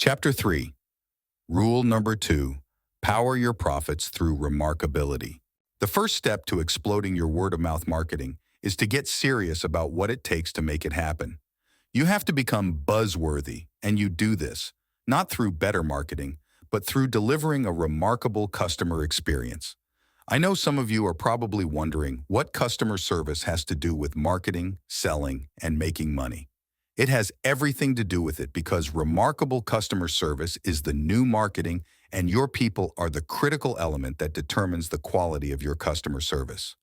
Chapter 3. Rule number 2. Power your profits through Remark-ability. The first step to exploding your word-of-mouth marketing is to get serious about what it takes to make it happen. You have to become buzzworthy, and you do this, not through better marketing, but through delivering a remarkable customer experience. I know some of you are probably wondering what customer service has to do with marketing, selling, and making money. It has everything to do with it because remarkable customer service is the new marketing, and your people are the critical element that determines the quality of your customer service.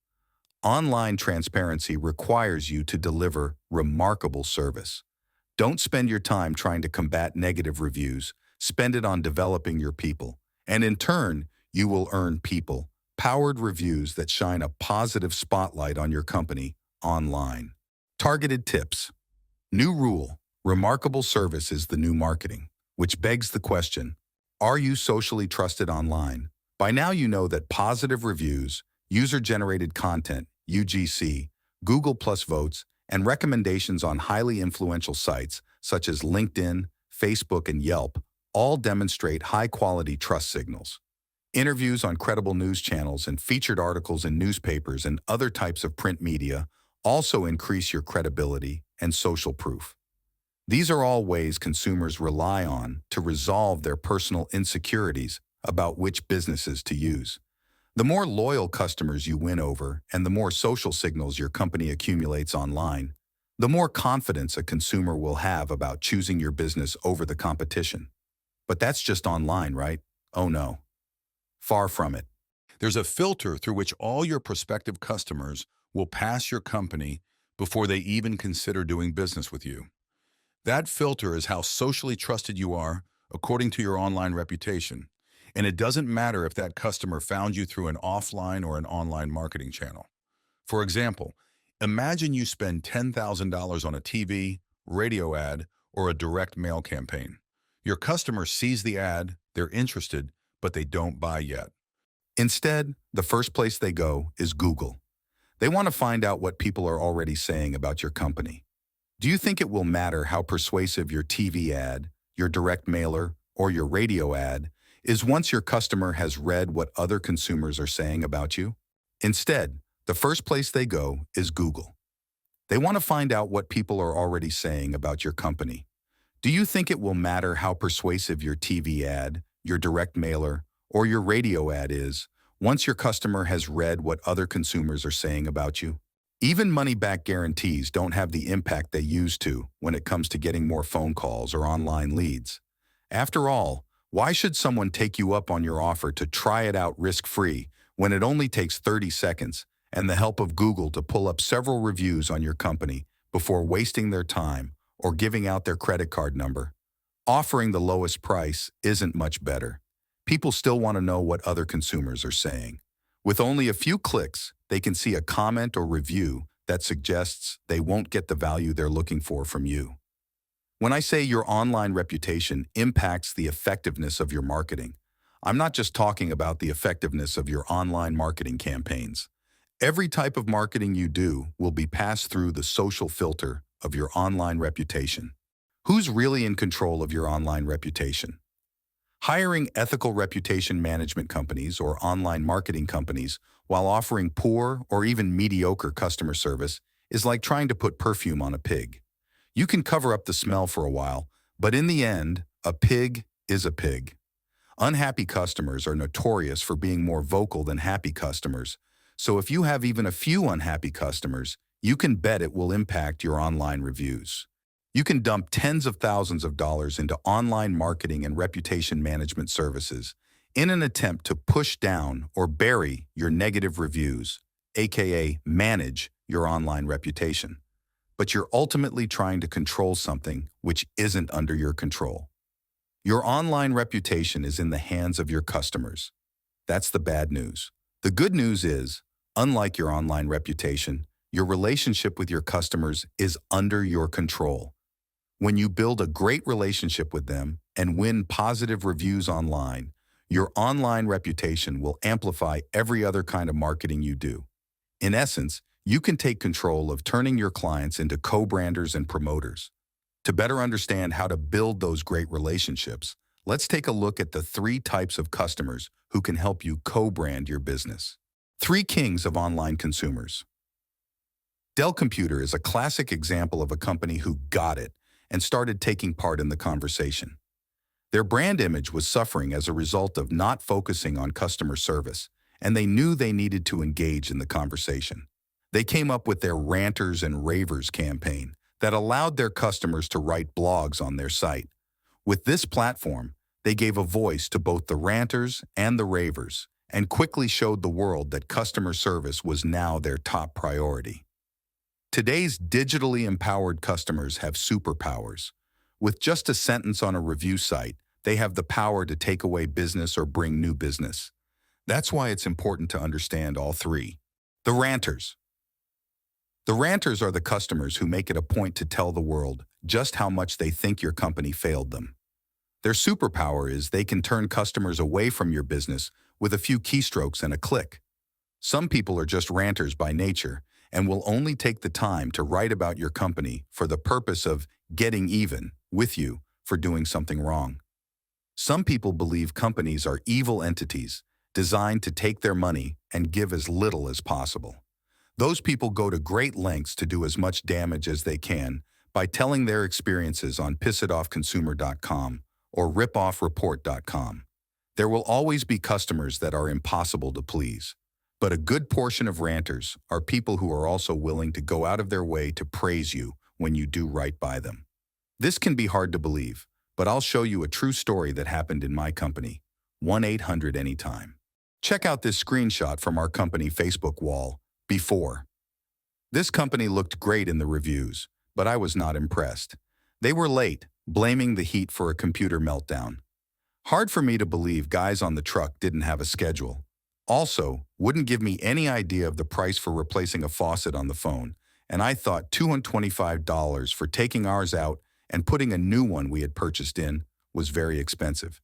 Online transparency requires you to deliver remarkable service. Don't spend your time trying to combat negative reviews. Spend it on developing your people. And in turn, you will earn people-powered reviews that shine a positive spotlight on your company online. Targeted tips. New rule: remarkable service is the new marketing, which begs the question, are you socially trusted online? By now you know that positive reviews, user-generated content, UGC, Google Plus votes, and recommendations on highly influential sites such as LinkedIn, Facebook, and Yelp all demonstrate high-quality trust signals. Interviews on credible news channels and featured articles in newspapers and other types of print media also increase your credibility and social proof. These are all ways consumers rely on to resolve their personal insecurities about which businesses to use. The more loyal customers you win over and the more social signals your company accumulates online, the more confidence a consumer will have about choosing your business over the competition. But that's just online, right? Oh no. Far from it. There's a filter through which all your prospective customers will pass your company before they even consider doing business with you. That filter is how socially trusted you are according to your online reputation. And it doesn't matter if that customer found you through an offline or an online marketing channel. For example, imagine you spend $10,000 on a TV, radio ad, or a direct mail campaign. Your customer sees the ad, they're interested, but they don't buy yet. Instead, the first place they go is Google. They want to find out what people are already saying about your company. Do you think it will matter how persuasive your TV ad, your direct mailer, or your radio ad is once your customer has read what other consumers are saying about you? Instead, the first place they go is Google. They want to find out what people are already saying about your company. Do you think it will matter how persuasive your TV ad, your direct mailer, or your radio ad is once your customer has read what other consumers are saying about you? Even money-back guarantees don't have the impact they used to when it comes to getting more phone calls or online leads. After all, why should someone take you up on your offer to try it out risk-free when it only takes 30 seconds and the help of Google to pull up several reviews on your company before wasting their time or giving out their credit card number? Offering the lowest price isn't much better. People still want to know what other consumers are saying. With only a few clicks, they can see a comment or review that suggests they won't get the value they're looking for from you. When I say your online reputation impacts the effectiveness of your marketing, I'm not just talking about the effectiveness of your online marketing campaigns. Every type of marketing you do will be passed through the social filter of your online reputation. Who's really in control of your online reputation? Hiring ethical reputation management companies or online marketing companies while offering poor or even mediocre customer service is like trying to put perfume on a pig. You can cover up the smell for a while, but in the end, a pig is a pig. Unhappy customers are notorious for being more vocal than happy customers, so if you have even a few unhappy customers, you can bet it will impact your online reviews. You can dump tens of thousands of dollars into online marketing and reputation management services in an attempt to push down or bury your negative reviews, aka manage your online reputation. But you're ultimately trying to control something which isn't under your control. Your online reputation is in the hands of your customers. That's the bad news. The good news is, unlike your online reputation, your relationship with your customers is under your control. When you build a great relationship with them and win positive reviews online, your online reputation will amplify every other kind of marketing you do. In essence, you can take control of turning your clients into co-branders and promoters. To better understand how to build those great relationships, let's take a look at the 3 types of customers who can help you co-brand your business. 3 kings of online consumers. Dell Computer is a classic example of a company who got it and started taking part in the conversation. Their brand image was suffering as a result of not focusing on customer service, and they knew they needed to engage in the conversation. They came up with their Ranters and Ravers campaign that allowed their customers to write blogs on their site. With this platform, they gave a voice to both the ranters and the ravers and quickly showed the world that customer service was now their top priority. Today's digitally empowered customers have superpowers. With just a sentence on a review site, they have the power to take away business or bring new business. That's why it's important to understand all 3. The ranters. The ranters are the customers who make it a point to tell the world just how much they think your company failed them. Their superpower is they can turn customers away from your business with a few keystrokes and a click. Some people are just ranters by nature and will only take the time to write about your company for the purpose of getting even with you for doing something wrong. Some people believe companies are evil entities designed to take their money and give as little as possible. Those people go to great lengths to do as much damage as they can by telling their experiences on pissitoffconsumer.com or ripoffreport.com. There will always be customers that are impossible to please, but a good portion of ranters are people who are also willing to go out of their way to praise you when you do right by them. This can be hard to believe, but I'll show you a true story that happened in my company, 1-800-ANYTIME. Check out this screenshot from our company Facebook wall, before. This company looked great in the reviews, but I was not impressed. They were late, blaming the heat for a computer meltdown. Hard for me to believe guys on the truck didn't have a schedule. Also, wouldn't give me any idea of the price for replacing a faucet on the phone, and I thought $225 for taking ours out and putting a new one we had purchased in was very expensive.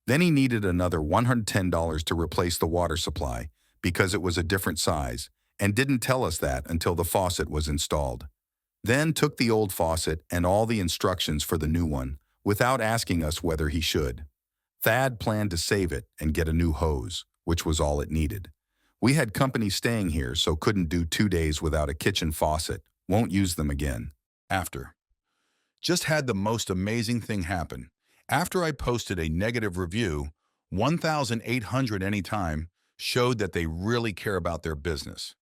Then he needed another $110 to replace the water supply because it was a different size, and didn't tell us that until the faucet was installed. Then took the old faucet and all the instructions for the new one without asking us whether he should. Thad planned to save it and get a new hose, which was all it needed. We had company staying here, so couldn't do 2 days without a kitchen faucet. Won't use them again. After. Just had the most amazing thing happen. After I posted a negative review, 1,800 Anytime showed that they really care about their business.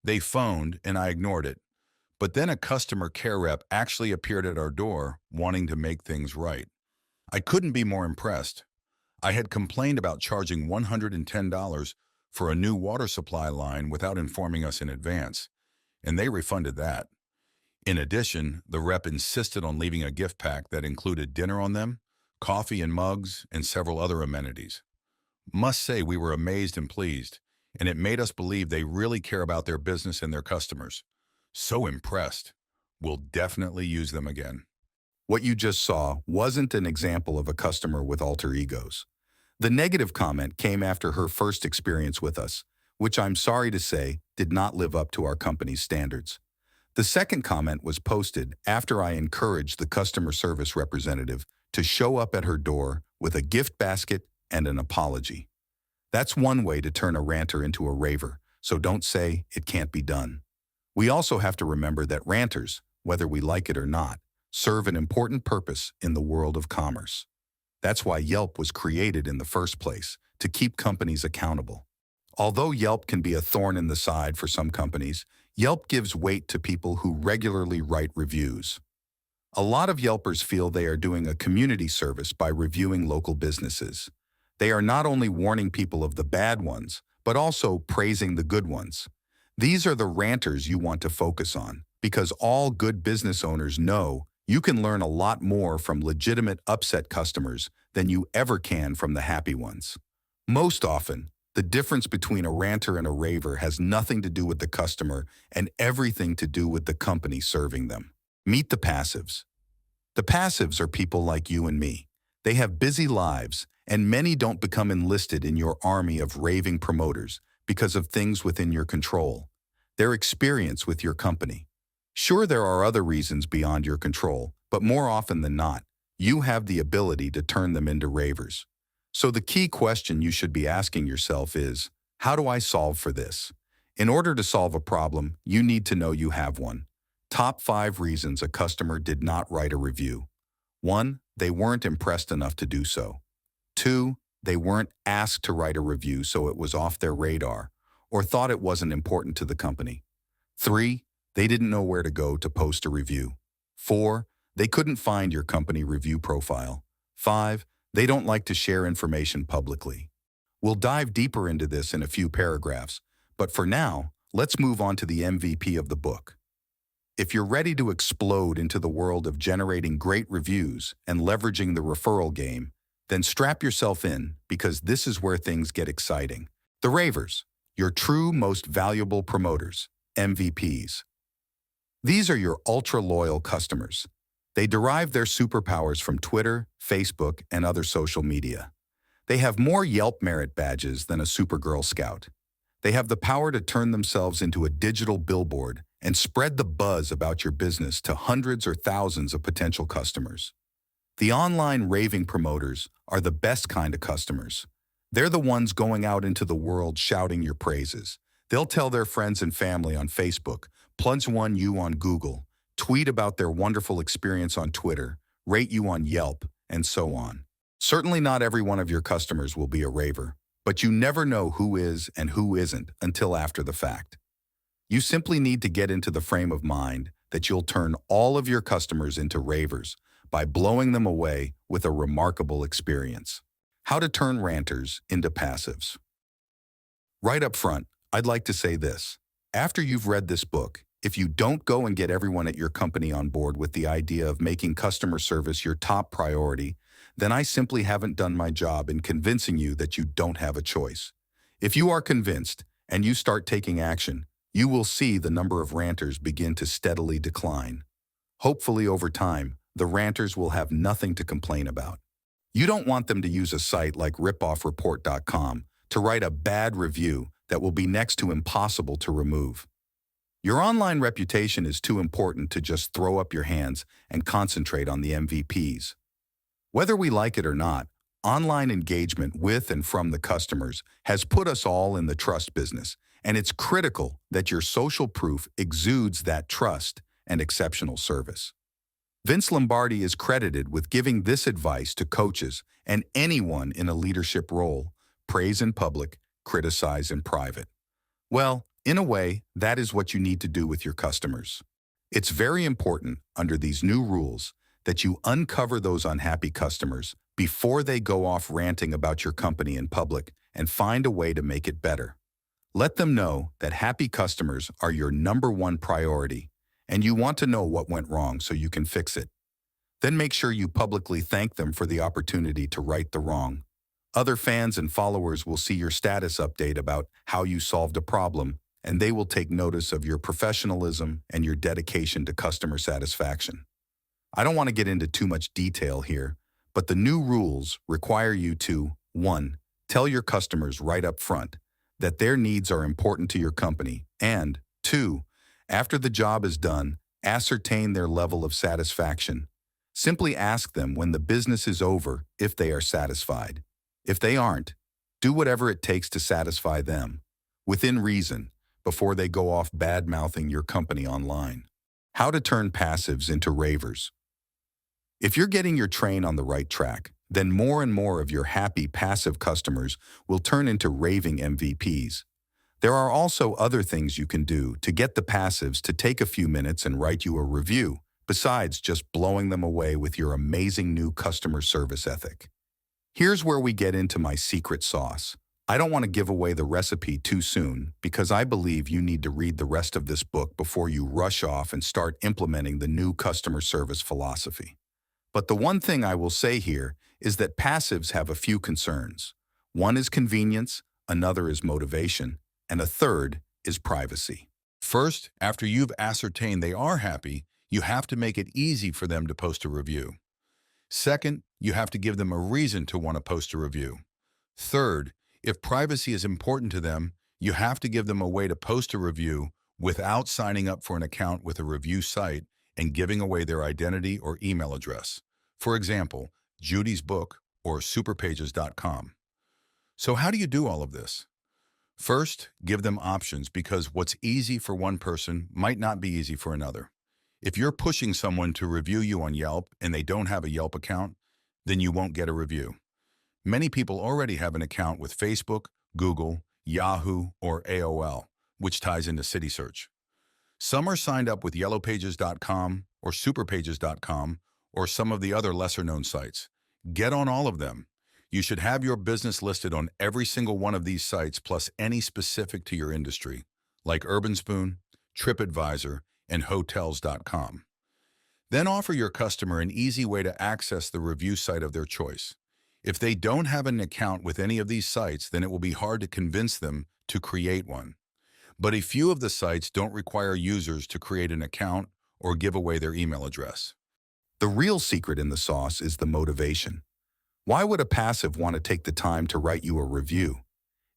They phoned and I ignored it. But then a customer care rep actually appeared at our door wanting to make things right. I couldn't be more impressed. I had complained about charging $110 for a new water supply line without informing us in advance, and they refunded that. In addition, the rep insisted on leaving a gift pack that included dinner on them, coffee and mugs, and several other amenities. Must say we were amazed and pleased, and it made us believe they really care about their business and their customers. So impressed. We'll definitely use them again. What you just saw wasn't an example of a customer with alter egos. The negative comment came after her first experience with us, which I'm sorry to say did not live up to our company's standards. The second comment was posted after I encouraged the customer service representative to show up at her door with a gift basket and an apology. That's one way to turn a ranter into a raver, so don't say it can't be done. We also have to remember that ranters, whether we like it or not, serve an important purpose in the world of commerce. That's why Yelp was created in the first place, to keep companies accountable. Although Yelp can be a thorn in the side for some companies, Yelp gives weight to people who regularly write reviews. A lot of Yelpers feel they are doing a community service by reviewing local businesses. They are not only warning people of the bad ones, but also praising the good ones. These are the ranters you want to focus on, because all good business owners know you can learn a lot more from legitimate upset customers than you ever can from the happy ones. Most often, the difference between a ranter and a raver has nothing to do with the customer and everything to do with the company serving them. Meet the passives. The passives are people like you and me. They have busy lives, and many don't become enlisted in your army of raving promoters because of things within your control. Their experience with your company. Sure, there are other reasons beyond your control, But more often than not, you have the ability to turn them into ravers. So the key question you should be asking yourself is, how do I solve for this? In order to solve a problem, you need to know you have one. Top 5 reasons a customer did not write a review. 1. They weren't impressed enough to do so. 2. They weren't asked to write a review, so it was off their radar, or thought it wasn't important to the company. 3. They didn't know where to go to post a review. 4. They couldn't find your company review profile. 5. They don't like to share information publicly. We'll dive deeper into this in a few paragraphs, but for now, let's move on to the MVP of the book. If you're ready to explode into the world of generating great reviews and leveraging the referral game, then strap yourself in, because this is where things get exciting. The ravers, your true most valuable promoters, MVPs. These are your ultra-loyal customers. They derive their superpowers from Twitter, Facebook, and other social media. They have more Yelp merit badges than a Supergirl Scout. They have the power to turn themselves into a digital billboard and spread the buzz about your business to hundreds or thousands of potential customers. The online raving promoters are the best kind of customers. They're the ones going out into the world shouting your praises. They'll tell their friends and family on Facebook, plunge you on Google, tweet about their wonderful experience on Twitter, rate you on Yelp, and so on. Certainly not every one of your customers will be a raver, but you never know who is and who isn't until after the fact. You simply need to get into the frame of mind that you'll turn all of your customers into ravers by blowing them away with a remarkable experience. How to turn ranters into passives. Right up front, I'd like to say this. After you've read this book, if you don't go and get everyone at your company on board with the idea of making customer service your top priority, then I simply haven't done my job in convincing you that you don't have a choice. If you are convinced and you start taking action, you will see the number of ranters begin to steadily decline. Hopefully, over time, the ranters will have nothing to complain about. You don't want them to use a site like ripoffreport.com to write a bad review that will be next to impossible to remove. Your online reputation is too important to just throw up your hands and concentrate on the MVPs. Whether we like it or not, online engagement with and from the customers has put us all in the trust business, and it's critical that your social proof exudes that trust and exceptional service. Vince Lombardi is credited with giving this advice to coaches and anyone in a leadership role: praise in public, criticize in private. Well, in a way, that is what you need to do with your customers. It's very important under these new rules that you uncover those unhappy customers before they go off ranting about your company in public, and find a way to make it better. Let them know that happy customers are your #1 priority, and you want to know what went wrong so you can fix it. Then make sure you publicly thank them for the opportunity to right the wrong. Other fans and followers will see your status update about how you solved a problem, and they will take notice of your professionalism and your dedication to customer satisfaction. I don't want to get into too much detail here, but the new rules require you to 1. Tell your customers right up front that their needs are important to your company, and 2. After the job is done, ascertain their level of satisfaction. Simply ask them when the business is over if they are satisfied. If they aren't, do whatever it takes to satisfy them, within reason, before they go off bad-mouthing your company online. How to turn passives into ravers. If you're getting your train on the right track, then more and more of your happy passive customers will turn into raving MVPs. There are also other things you can do to get the passives to take a few minutes and write you a review, besides just blowing them away with your amazing new customer service ethic. Here's where we get into my secret sauce. I don't want to give away the recipe too soon, because I believe you need to read the rest of this book before you rush off and start implementing the new customer service philosophy. But the one thing I will say here is that passives have a few concerns. One is convenience, another is motivation, and a third is privacy. First, after you've ascertained they are happy, you have to make it easy for them to post a review. Second, you have to give them a reason to want to post a review. Third, if privacy is important to them, you have to give them a way to post a review without signing up for an account with a review site and giving away their identity or email address. For example, Judy's book or superpages.com. So how do you do all of this? First, give them options because what's easy for one person might not be easy for another. If you're pushing someone to review you on Yelp and they don't have a Yelp account, then you won't get a review. Many people already have an account with Facebook, Google, Yahoo, or AOL, which ties into City Search. Some are signed up with yellowpages.com or superpages.com or some of the other lesser-known sites. Get on all of them. You should have your business listed on every single one of these sites plus any specific to your industry, like Urban Spoon, TripAdvisor, and Hotels.com. Then offer your customer an easy way to access the review site of their choice. If they don't have an account with any of these sites, then it will be hard to convince them to create one. But a few of the sites don't require users to create an account or give away their email address. The real secret in the sauce is the motivation. Why would a passive want to take the time to write you a review?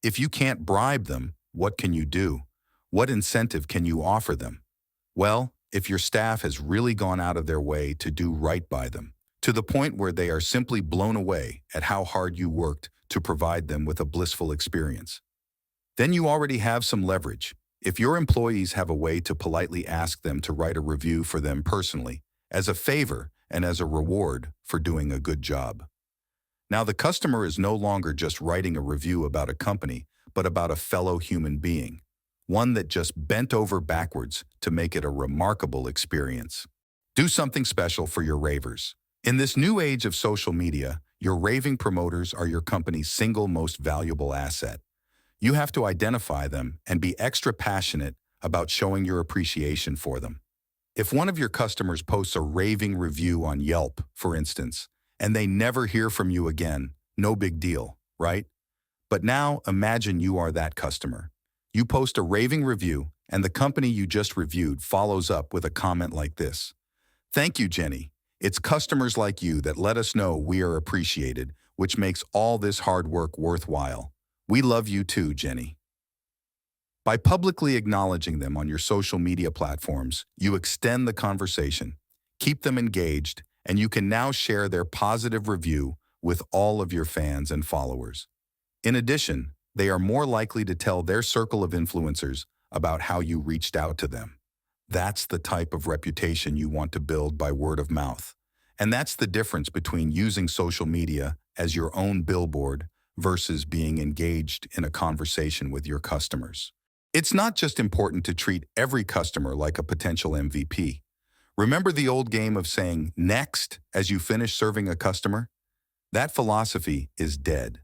If you can't bribe them, what can you do? What incentive can you offer them? Well, if your staff has really gone out of their way to do right by them, to the point where they are simply blown away at how hard you worked to provide them with a blissful experience, then you already have some leverage. If your employees have a way to politely ask them to write a review for them personally, as a favor and as a reward for doing a good job. Now, the customer is no longer just writing a review about a company, but about a fellow human being, one that just bent over backwards to make it a remarkable experience. Do something special for your ravers. In this new age of social media, your raving promoters are your company's single most valuable asset. You have to identify them and be extra passionate about showing your appreciation for them. If one of your customers posts a raving review on Yelp, for instance, and they never hear from you again, no big deal, right? But now imagine you are that customer. You post a raving review and the company you just reviewed follows up with a comment like this. Thank you, Jenny. It's customers like you that let us know we are appreciated, which makes all this hard work worthwhile. We love you too, Jenny. By publicly acknowledging them on your social media platforms, you extend the conversation, keep them engaged, and you can now share their positive review with all of your fans and followers. In addition, they are more likely to tell their circle of influencers about how you reached out to them. That's the type of reputation you want to build by word of mouth. And that's the difference between using social media as your own billboard versus being engaged in a conversation with your customers. It's not just important to treat every customer like a potential MVP. Remember the old game of saying next as you finish serving a customer? That philosophy is dead.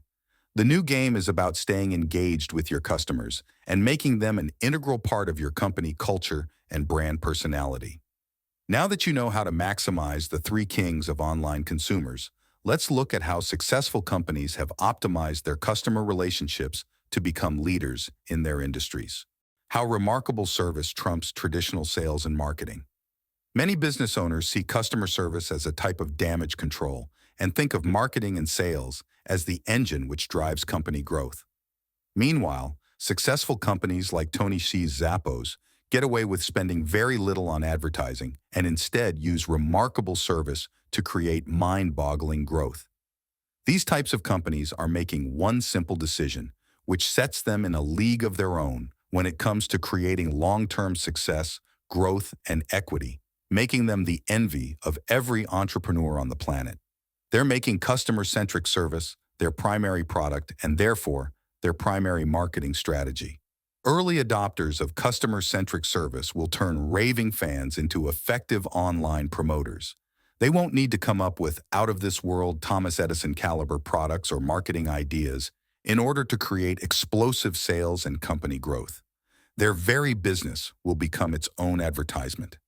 The new game is about staying engaged with your customers and making them an integral part of your company culture and brand personality. Now that you know how to maximize the three kings of online consumers, let's look at how successful companies have optimized their customer relationships to become leaders in their industries. How remarkable service trumps traditional sales and marketing. Many business owners see customer service as a type of damage control and think of marketing and sales as the engine which drives company growth. Meanwhile, successful companies like Tony Hsieh's Zappos get away with spending very little on advertising and instead use remarkable service to create mind-boggling growth. These types of companies are making one simple decision, which sets them in a league of their own when it comes to creating long-term success, growth, and equity, making them the envy of every entrepreneur on the planet. They're making customer-centric service their primary product and therefore their primary marketing strategy. Early adopters of customer-centric service will turn raving fans into effective online promoters. They won't need to come up with out-of-this-world Thomas Edison caliber products or marketing ideas in order to create explosive sales and company growth. Their very business will become its own advertisement.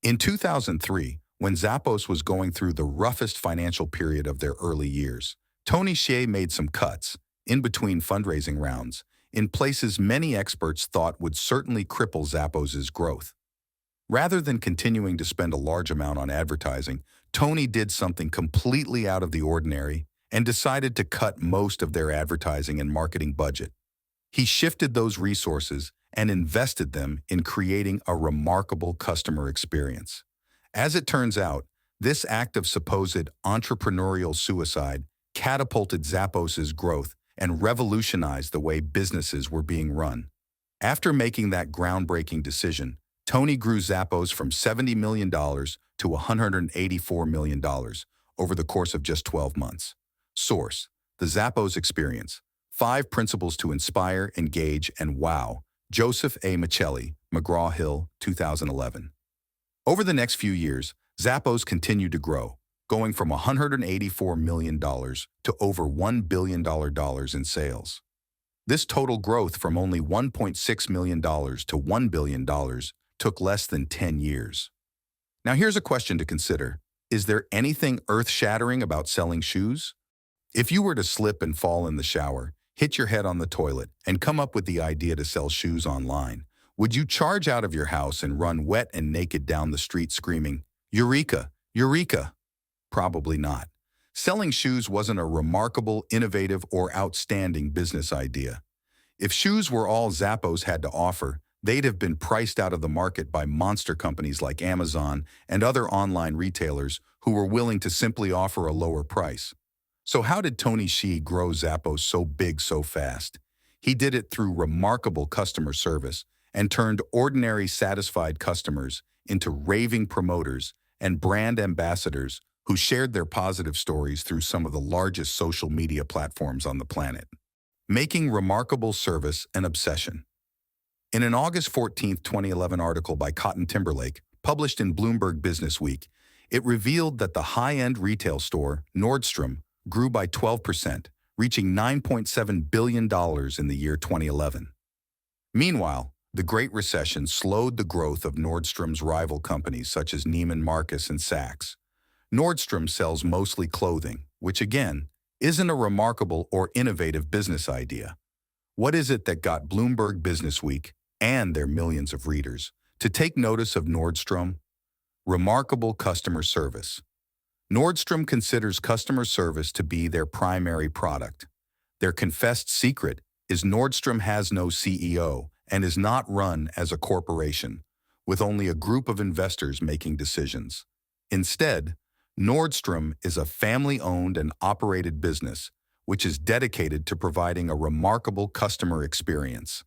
In 2003, when Zappos was going through the roughest financial period of their early years, Tony Hsieh made some cuts, in between fundraising rounds, in places many experts thought would certainly cripple Zappos' growth. Rather than continuing to spend a large amount on advertising, Tony did something completely out of the ordinary and decided to cut most of their advertising and marketing budget. He shifted those resources and invested them in creating a remarkable customer experience. As it turns out, this act of supposed entrepreneurial suicide catapulted Zappos's growth and revolutionized the way businesses were being run. After making that groundbreaking decision, Tony grew Zappos from $70 million to $184 million over the course of just 12 months. Source: The Zappos Experience. 5 Principles to Inspire, Engage, and Wow. Joseph A. Michelli, McGraw-Hill, 2011. Over the next few years, Zappos continued to grow, going from $184 million to over $1 billion in sales. This total growth from only $1.6 million to $1 billion took less than 10 years. Now here's a question to consider. Is there anything earth-shattering about selling shoes? If you were to slip and fall in the shower, hit your head on the toilet, and come up with the idea to sell shoes online, would you charge out of your house and run wet and naked down the street screaming, "Eureka! Eureka"? Probably not. Selling shoes wasn't a remarkable, innovative, or outstanding business idea. If shoes were all Zappos had to offer, they'd have been priced out of the market by monster companies like Amazon and other online retailers who were willing to simply offer a lower price. So how did Tony Hsieh grow Zappos so big so fast? He did it through remarkable customer service and turned ordinary satisfied customers into raving promoters and brand ambassadors who shared their positive stories through some of the largest social media platforms on the planet. Making remarkable service an obsession. In an August 14, 2011 article by Cotton Timberlake, published in Bloomberg Businessweek, it revealed that the high-end retail store, Nordstrom, grew by 12%, reaching $9.7 billion in the year 2011. Meanwhile, the Great Recession slowed the growth of Nordstrom's rival companies such as Neiman Marcus and Saks. Nordstrom sells mostly clothing, which again, isn't a remarkable or innovative business idea. What is it that got Bloomberg Businessweek and their millions of readers to take notice of Nordstrom? Remarkable customer service. Nordstrom considers customer service to be their primary product. Their confessed secret is Nordstrom has no CEO and is not run as a corporation, with only a group of investors making decisions. Instead, Nordstrom is a family-owned and operated business which is dedicated to providing a remarkable customer experience.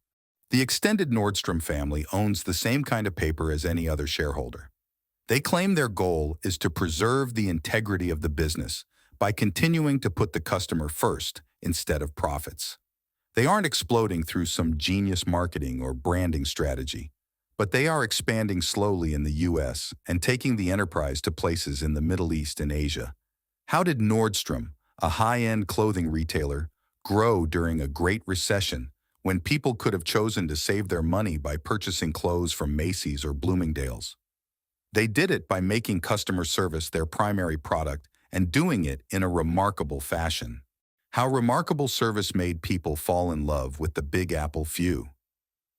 The extended Nordstrom family owns the same kind of paper as any other shareholder. They claim their goal is to preserve the integrity of the business by continuing to put the customer first instead of profits. They aren't exploding through some genius marketing or branding strategy, but they are expanding slowly in the US and taking the enterprise to places in the Middle East and Asia. How did Nordstrom, a high-end clothing retailer, grow during a Great Recession when people could have chosen to save their money by purchasing clothes from Macy's or Bloomingdale's? They did it by making customer service their primary product and doing it in a remarkable fashion. How remarkable service made people fall in love with the Big Apple few.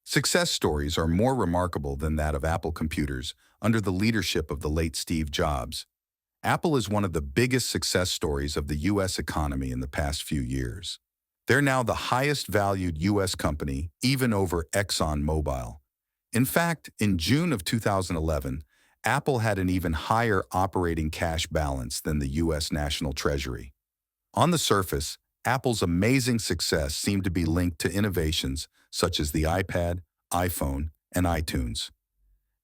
Success stories are more remarkable than that of Apple computers under the leadership of the late Steve Jobs. Apple is one of the biggest success stories of the U.S. economy in the past few years. They're now the highest valued U.S. company, even over ExxonMobil. In fact, in June of 2011, Apple had an even higher operating cash balance than the U.S. National Treasury. On the surface, Apple's amazing success seemed to be linked to innovations such as the iPad, iPhone, and iTunes.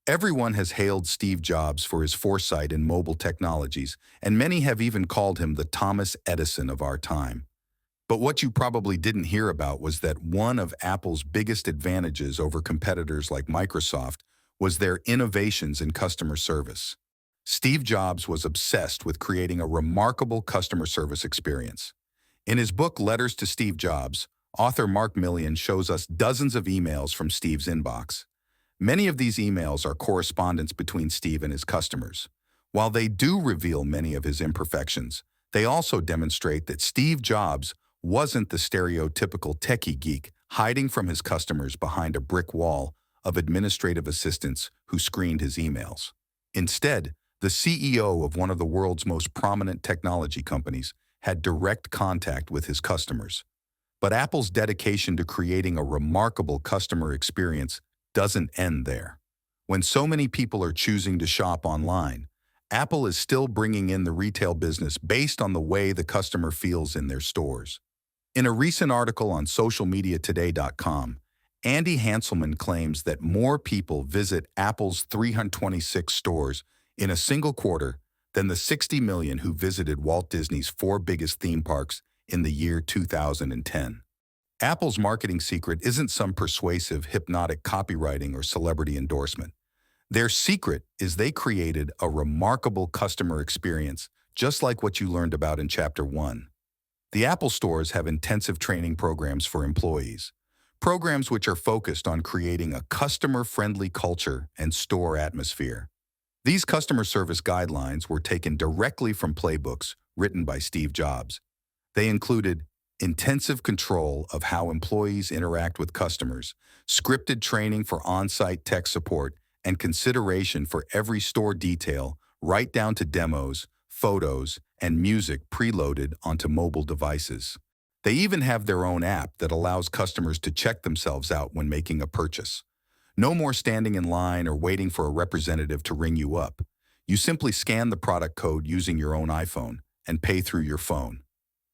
Everyone has hailed Steve Jobs for his foresight in mobile technologies, and many have even called him the Thomas Edison of our time. But what you probably didn't hear about was that one of Apple's biggest advantages over competitors like Microsoft was their innovations in customer service. Steve Jobs was obsessed with creating a remarkable customer service experience. In his book Letters to Steve Jobs, author Mark Millian shows us dozens of emails from Steve's inbox. Many of these emails are correspondence between Steve and his customers. While they do reveal many of his imperfections, they also demonstrate that Steve Jobs wasn't the stereotypical techie geek hiding from his customers behind a brick wall of administrative assistants who screened his emails. Instead, the CEO of one of the world's most prominent technology companies had direct contact with his customers. But Apple's dedication to creating a remarkable customer experience doesn't end there. When so many people are choosing to shop online, Apple is still bringing in the retail business based on the way the customer feels in their stores. In a recent article on socialmediatoday.com, Andy Hanselman claims that more people visit Apple's 326 stores in a single quarter than the 60 million who visited Walt Disney's four biggest theme parks in the year 2010. Apple's marketing secret isn't some persuasive, hypnotic copywriting or celebrity endorsement. Their secret is they created a remarkable customer experience, just like what you learned about in Chapter 1. The Apple stores have intensive training programs for employees, programs which are focused on creating a customer-friendly culture and store atmosphere. These customer service guidelines were taken directly from playbooks written by Steve Jobs. They included intensive control of how employees interact with customers, scripted training for on-site tech support, and consideration for every store detail, right down to demos, photos, and music preloaded onto mobile devices. They even have their own app that allows customers to check themselves out when making a purchase. No more standing in line or waiting for a representative to ring you up. You simply scan the product code using your own iPhone and pay through your phone.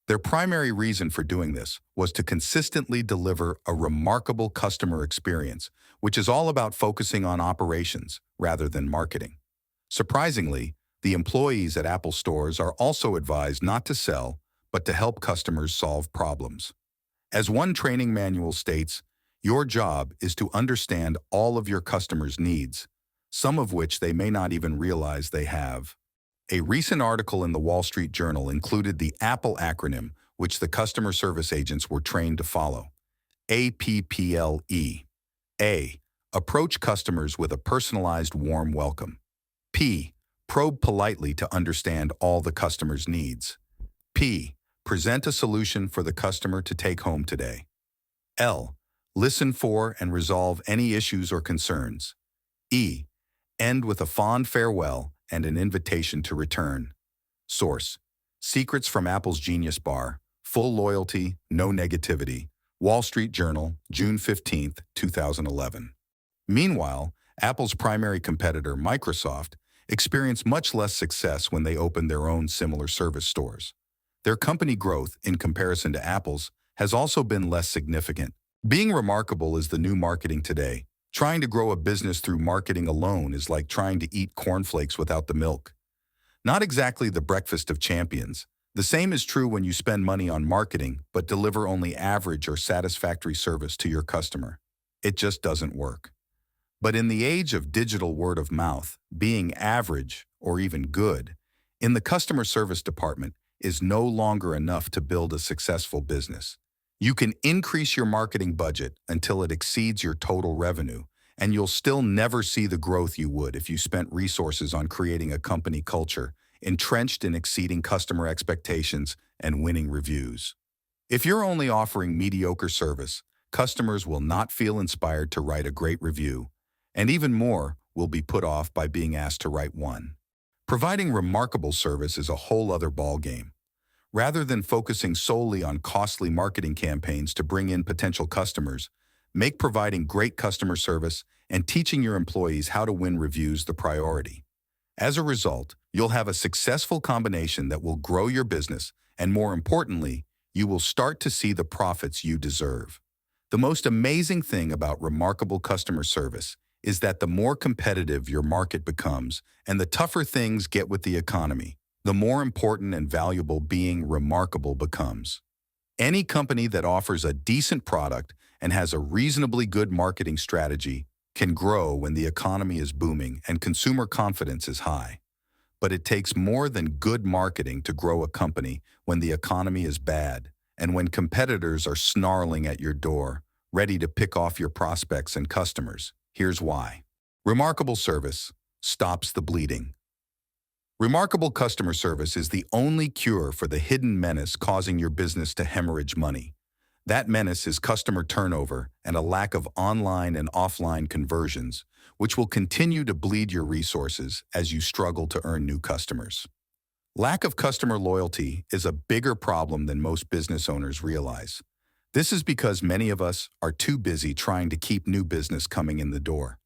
Their primary reason for doing this was to consistently deliver a remarkable customer experience, which is all about focusing on operations rather than marketing. Surprisingly, the employees at Apple stores are also advised not to sell, but to help customers solve problems. As one training manual states, your job is to understand all of your customers' needs, some of which they may not even realize they have. A recent article in the Wall Street Journal included the Apple acronym, which the customer service agents were trained to follow. APPLE. A. Approach customers with a personalized warm welcome. P. Probe politely to understand all the customer's needs. P. Present a solution for the customer to take home today. L. Listen for and resolve any issues or concerns. E. End with a fond farewell and an invitation to return. Source: Secrets from Apple's Genius Bar, Full Loyalty, No Negativity, Wall Street Journal, June 15, 2011. Meanwhile, Apple's primary competitor, Microsoft, experienced much less success when they opened their own similar service stores. Their company growth, in comparison to Apple's, has also been less significant. Being remarkable is the new marketing today. Trying to grow a business through marketing alone is like trying to eat cornflakes without the milk. Not exactly the breakfast of champions. The same is true when you spend money on marketing but deliver only average or satisfactory service to your customer. It just doesn't work. But in the age of digital word of mouth, being average, or even good, in the customer service department is no longer enough to build a successful business. You can increase your marketing budget until it exceeds your total revenue, and you'll still never see the growth you would if you spent resources on creating a company culture entrenched in exceeding customer expectations and winning reviews. If you're only offering mediocre service, customers will not feel inspired to write a great review, and even more will be put off by being asked to write one. Providing remarkable service is a whole other ballgame. Rather than focusing solely on costly marketing campaigns to bring in potential customers, make providing great customer service and teaching your employees how to win reviews the priority. As a result, you'll have a successful combination that will grow your business, and more importantly, you will start to see the profits you deserve. The most amazing thing about remarkable customer service is that the more competitive your market becomes and the tougher things get with the economy, the more important and valuable being remarkable becomes. Any company that offers a decent product and has a reasonably good marketing strategy can grow when the economy is booming and consumer confidence is high. But it takes more than good marketing to grow a company when the economy is bad and when competitors are snarling at your door, ready to pick off your prospects and customers. Here's why. Remarkable service stops the bleeding. Remarkable customer service is the only cure for the hidden menace causing your business to hemorrhage money. That menace is customer turnover and a lack of online and offline conversions, which will continue to bleed your resources as you struggle to earn new customers. Lack of customer loyalty is a bigger problem than most business owners realize. This is because many of us are too busy trying to keep new business coming in the door.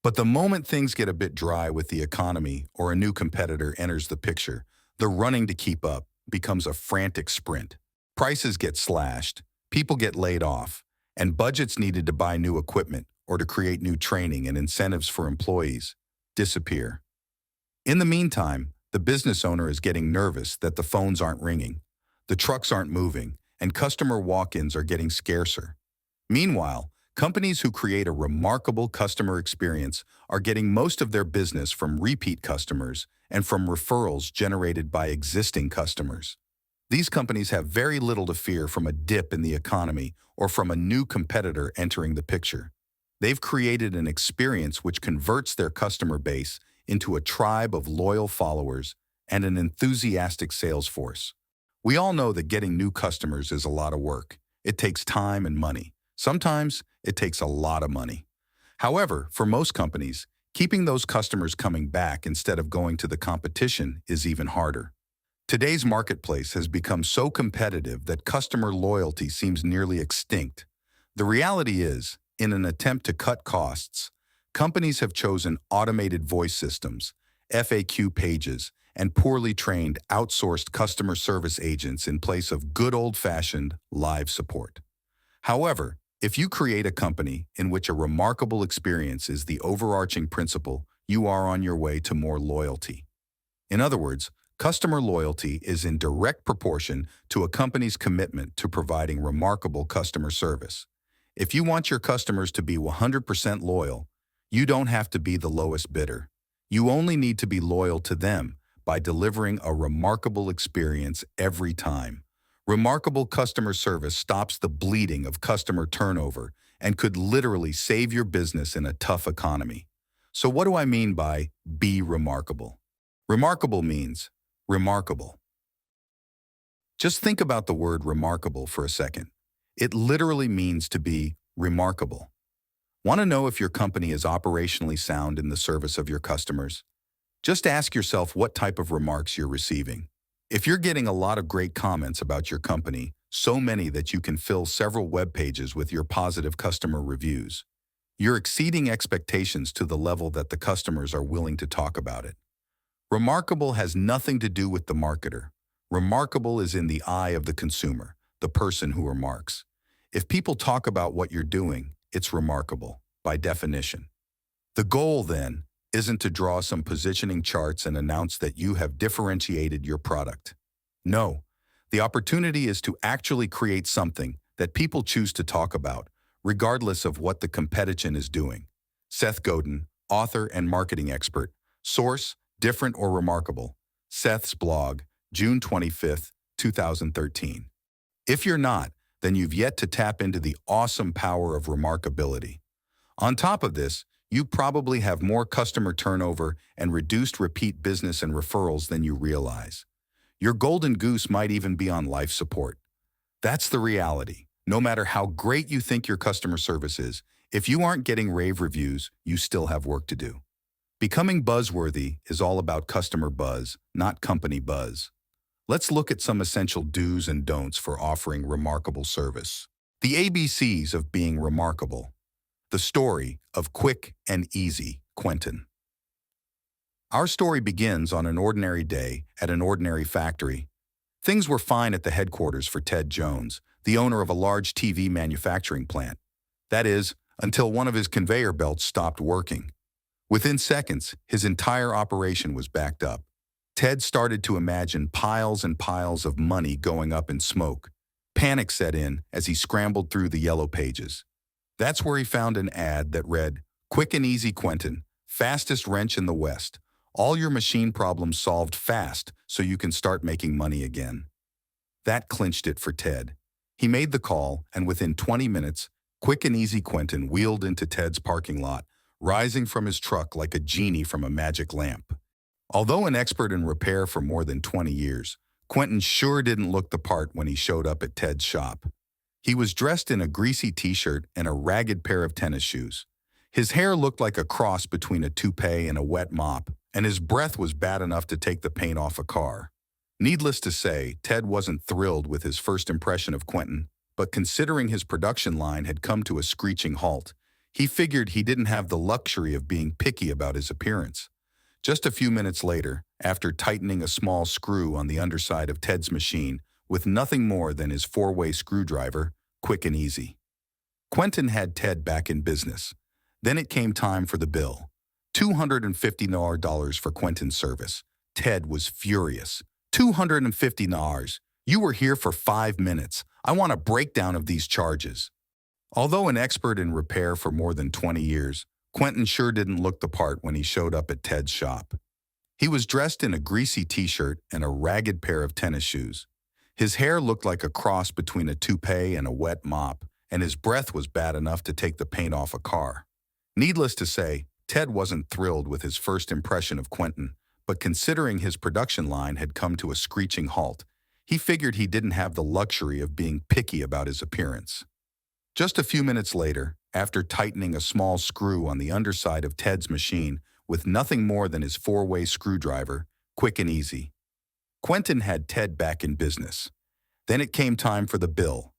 But the moment things get a bit dry with the economy or a new competitor enters the picture, the running to keep up becomes a frantic sprint. Prices get slashed, people get laid off, and budgets needed to buy new equipment or to create new training and incentives for employees disappear. In the meantime, the business owner is getting nervous that the phones aren't ringing, the trucks aren't moving, and customer walk-ins are getting scarcer. Meanwhile, companies who create a remarkable customer experience are getting most of their business from repeat customers and from referrals generated by existing customers. These companies have very little to fear from a dip in the economy or from a new competitor entering the picture. They've created an experience which converts their customer base into a tribe of loyal followers and an enthusiastic sales force. We all know that getting new customers is a lot of work. It takes time and money. Sometimes it takes a lot of money. However, for most companies, keeping those customers coming back instead of going to the competition is even harder. Today's marketplace has become so competitive that customer loyalty seems nearly extinct. The reality is, in an attempt to cut costs, companies have chosen automated voice systems, FAQ pages, and poorly trained outsourced customer service agents in place of good old-fashioned live support. However, if you create a company in which a remarkable experience is the overarching principle, you are on your way to more loyalty. In other words, customer loyalty is in direct proportion to a company's commitment to providing remarkable customer service. If you want your customers to be 100% loyal, you don't have to be the lowest bidder. You only need to be loyal to them by delivering a remarkable experience every time. Remarkable customer service stops the bleeding of customer turnover and could literally save your business in a tough economy. So what do I mean by be remarkable? Remarkable means remarkable. Just think about the word remarkable for a second. It literally means to be remarkable. Want to know if your company is operationally sound in the service of your customers? Just ask yourself what type of remarks you're receiving. If you're getting a lot of great comments about your company, so many that you can fill several web pages with your positive customer reviews, you're exceeding expectations to the level that the customers are willing to talk about it. Remarkable has nothing to do with the marketer. Remarkable is in the eye of the consumer, the person who remarks. If people talk about what you're doing, it's remarkable, by definition. The goal, then, isn't to draw some positioning charts and announce that you have differentiated your product. No, the opportunity is to actually create something that people choose to talk about, regardless of what the competition is doing. Seth Godin, author and marketing expert. Source, Different or Remarkable. Seth's blog, June 25, 2013. If you're not, then you've yet to tap into the awesome power of Remark-ability. On top of this, you probably have more customer turnover and reduced repeat business and referrals than you realize. Your golden goose might even be on life support. That's the reality. No matter how great you think your customer service is, if you aren't getting rave reviews, you still have work to do. Becoming buzzworthy is all about customer buzz, not company buzz. Let's look at some essential do's and don'ts for offering remarkable service. The ABCs of being remarkable. The story of Quick and Easy Quentin. Our story begins on an ordinary day at an ordinary factory. Things were fine at the headquarters for Ted Jones, the owner of a large TV manufacturing plant. That is, until one of his conveyor belts stopped working. Within seconds, his entire operation was backed up. Ted started to imagine piles and piles of money going up in smoke. Panic set in as he scrambled through the yellow pages. That's where he found an ad that read, "Quick and Easy Quentin, fastest wrench in the West. All your machine problems solved fast so you can start making money again." That clinched it for Ted. He made the call, and within 20 minutes, Quick and Easy Quentin wheeled into Ted's parking lot, rising from his truck like a genie from a magic lamp. Although an expert in repair for more than 20 years, Quentin sure didn't look the part when he showed up at Ted's shop. He was dressed in a greasy t-shirt and a ragged pair of tennis shoes. His hair looked like a cross between a toupee and a wet mop, and his breath was bad enough to take the paint off a car. Needless to say, Ted wasn't thrilled with his first impression of Quentin, but considering his production line had come to a screeching halt, He figured he didn't have the luxury of being picky about his appearance. Just a few minutes later, after tightening a small screw on the underside of Ted's machine with nothing more than his four-way screwdriver, quick and easy, Quentin had Ted back in business. Then it came time for the bill. $250 for Quentin's service. Ted was furious. $250? You were here for 5 minutes. I want a breakdown of these charges. Although an expert in repair for more than 20 years, Quentin sure didn't look the part when he showed up at Ted's shop. He was dressed in a greasy t-shirt and a ragged pair of tennis shoes. His hair looked like a cross between a toupee and a wet mop, and his breath was bad enough to take the paint off a car. Needless to say, Ted wasn't thrilled with his first impression of Quentin, but considering his production line had come to a screeching halt, he figured he didn't have the luxury of being picky about his appearance. Just a few minutes later, after tightening a small screw on the underside of Ted's machine with nothing more than his four-way screwdriver, quick and easy, Quentin had Ted back in business. Then it came time for the bill.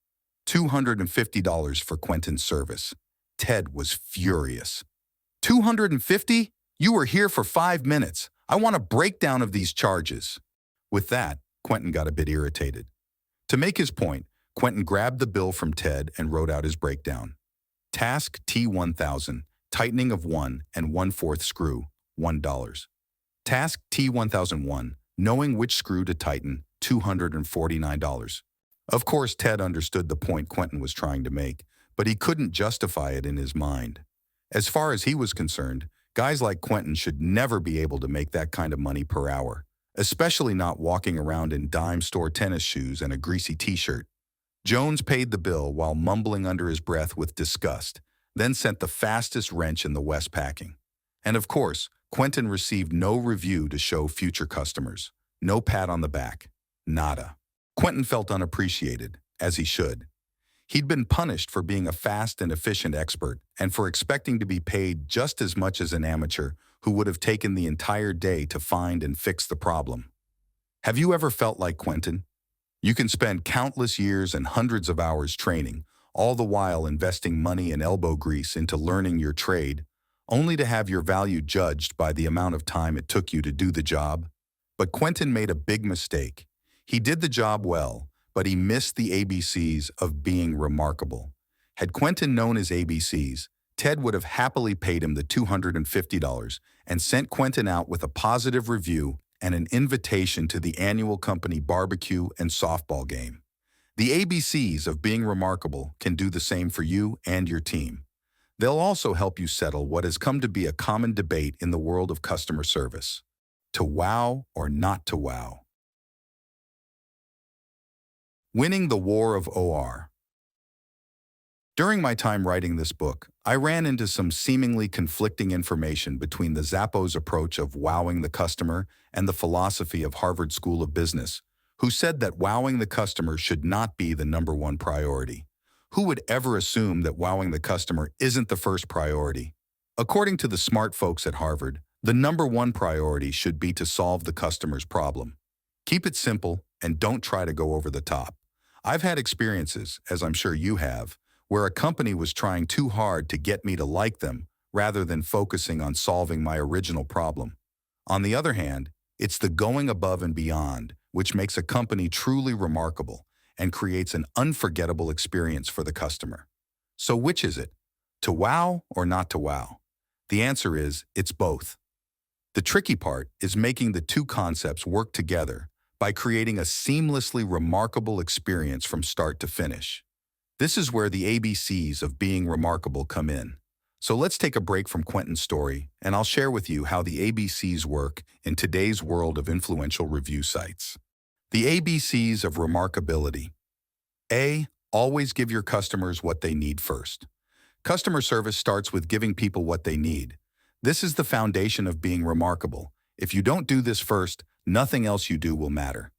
$250 for Quentin's service. Ted was furious. $250? You were here for 5 minutes. I want a breakdown of these charges. With that, Quentin got a bit irritated. To make his point, Quentin grabbed the bill from Ted and wrote out his breakdown. Task T1000, tightening of 1 1/4 screw, $1. Task T1001, knowing which screw to tighten, $249. Of course, Ted understood the point Quentin was trying to make, but he couldn't justify it in his mind. As far as he was concerned, guys like Quentin should never be able to make that kind of money per hour, especially not walking around in dime store tennis shoes and a greasy t-shirt. Jones paid the bill while mumbling under his breath with disgust, then sent the fastest wrench in the West packing. And of course, Quentin received no review to show future customers. No pat on the back. Nada. Quentin felt unappreciated, as he should. He'd been punished for being a fast and efficient expert and for expecting to be paid just as much as an amateur who would have taken the entire day to find and fix the problem. Have you ever felt like Quentin? You can spend countless years and hundreds of hours training, all the while investing money and elbow grease into learning your trade, only to have your value judged by the amount of time it took you to do the job. But Quentin made a big mistake. He did the job well, but he missed the ABCs of being remarkable. Had Quentin known his ABCs, Ted would have happily paid him the $250 and sent Quentin out with a positive review and an invitation to the annual company barbecue and softball game. The ABCs of being remarkable can do the same for you and your team. They'll also help you settle what has come to be a common debate in the world of customer service. To wow or not to wow? Winning the War of OR. During my time writing this book, I ran into some seemingly conflicting information between the Zappos approach of wowing the customer and the philosophy of Harvard School of Business, who said that wowing the customer should not be the #1 priority. Who would ever assume that wowing the customer isn't the first priority? According to the smart folks at Harvard, the #1 priority should be to solve the customer's problem. Keep it simple and don't try to go over the top. I've had experiences, as I'm sure you have, where a company was trying too hard to get me to like them rather than focusing on solving my original problem. On the other hand, it's the going above and beyond which makes a company truly remarkable and creates an unforgettable experience for the customer. So which is it? To wow or not to wow? The answer is, it's both. The tricky part is making the two concepts work together by creating a seamlessly remarkable experience from start to finish. This is where the ABCs of being remarkable come in. So let's take a break from Quentin's story, and I'll share with you how the ABCs work in today's world of influential review sites. The ABCs of Remark-ability. A. Always give your customers what they need first. Customer service starts with giving people what they need. This is the foundation of being remarkable. If you don't do this first, nothing else you do will matter.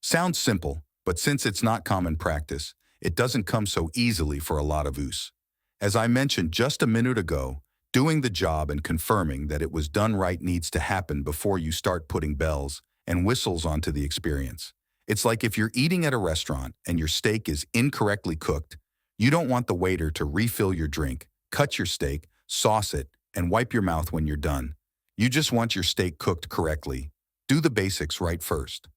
Sounds simple, but since it's not common practice, it doesn't come so easily for a lot of us. As I mentioned just a minute ago, doing the job and confirming that it was done right needs to happen before you start putting bells and whistles onto the experience. It's like if you're eating at a restaurant and your steak is incorrectly cooked, you don't want the waiter to refill your drink Cut your steak, sauce it, and wipe your mouth when you're done. You just want your steak cooked correctly. Do the basics right first.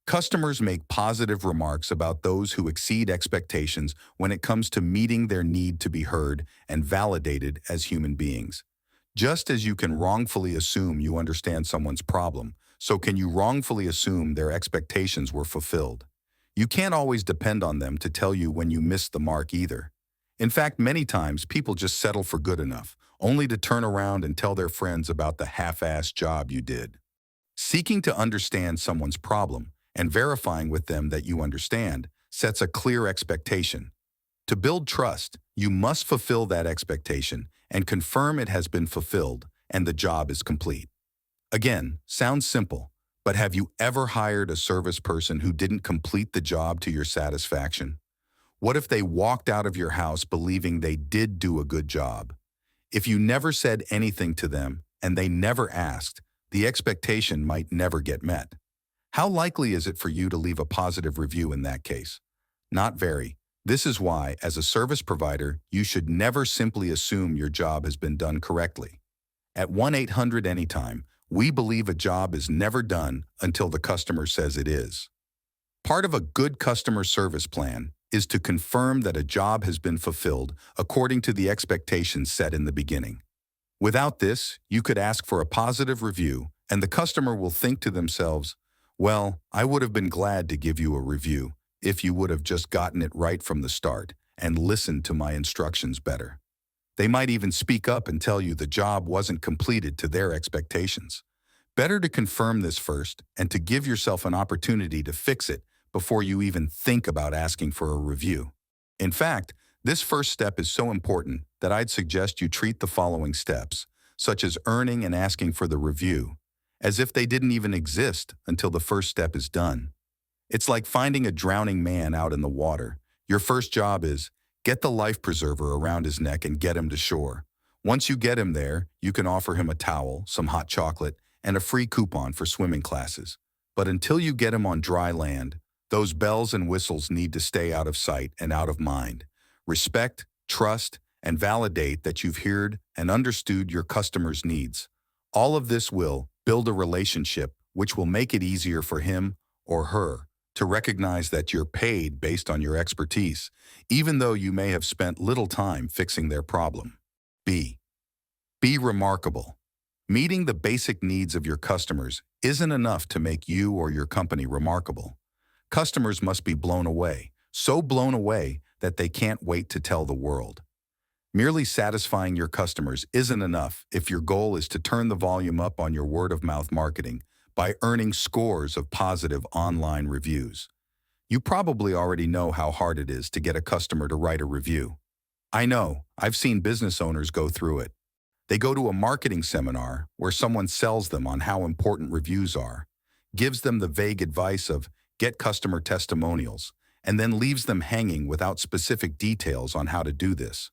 Customers make positive remarks about those who exceed expectations when it comes to meeting their need to be heard and validated as human beings. Just as you can wrongfully assume you understand someone's problem, so can you wrongfully assume their expectations were fulfilled. You can't always depend on them to tell you when you missed the mark either. In fact, many times people just settle for good enough, only to turn around and tell their friends about the half-assed job you did. Seeking to understand someone's problem and verifying with them that you understand sets a clear expectation. To build trust, you must fulfill that expectation and confirm it has been fulfilled and the job is complete. Again, sounds simple, but have you ever hired a service person who didn't complete the job to your satisfaction? What if they walked out of your house believing they did do a good job? If you never said anything to them and they never asked, the expectation might never get met. How likely is it for you to leave a positive review in that case? Not very. This is why, as a service provider, you should never simply assume your job has been done correctly. At 1-800-ANYTIME, we believe a job is never done until the customer says it is. Part of a good customer service plan is to confirm that a job has been fulfilled according to the expectations set in the beginning. Without this, you could ask for a positive review, and the customer will think to themselves, well, I would have been glad to give you a review if you would have just gotten it right from the start and listened to my instructions better. They might even speak up and tell you the job wasn't completed to their expectations. Better to confirm this first and to give yourself an opportunity to fix it before you even think about asking for a review. In fact, this first step is so important that I'd suggest you treat the following steps, such as earning and asking for the review, as if they didn't even exist until the first step is done. It's like finding a drowning man out in the water. Your first job is, get the life preserver around his neck and get him to shore. Once you get him there, you can offer him a towel, some hot chocolate, and a free coupon for swimming classes. But until you get him on dry land, those bells and whistles need to stay out of sight and out of mind. Respect, trust, and validate that you've heard and understood your customer's needs. All of this will build a relationship which will make it easier for him or her to recognize that you're paid based on your expertise, even though you may have spent little time fixing their problem. B. Be remarkable. Meeting the basic needs of your customers isn't enough to make you or your company remarkable. Customers must be blown away, so blown away that they can't wait to tell the world. Merely satisfying your customers isn't enough if your goal is to turn the volume up on your word-of-mouth marketing by earning scores of positive online reviews. You probably already know how hard it is to get a customer to write a review. I know, I've seen business owners go through it. They go to a marketing seminar where someone sells them on how important reviews are, gives them the vague advice of get customer testimonials, and then leaves them hanging without specific details on how to do this.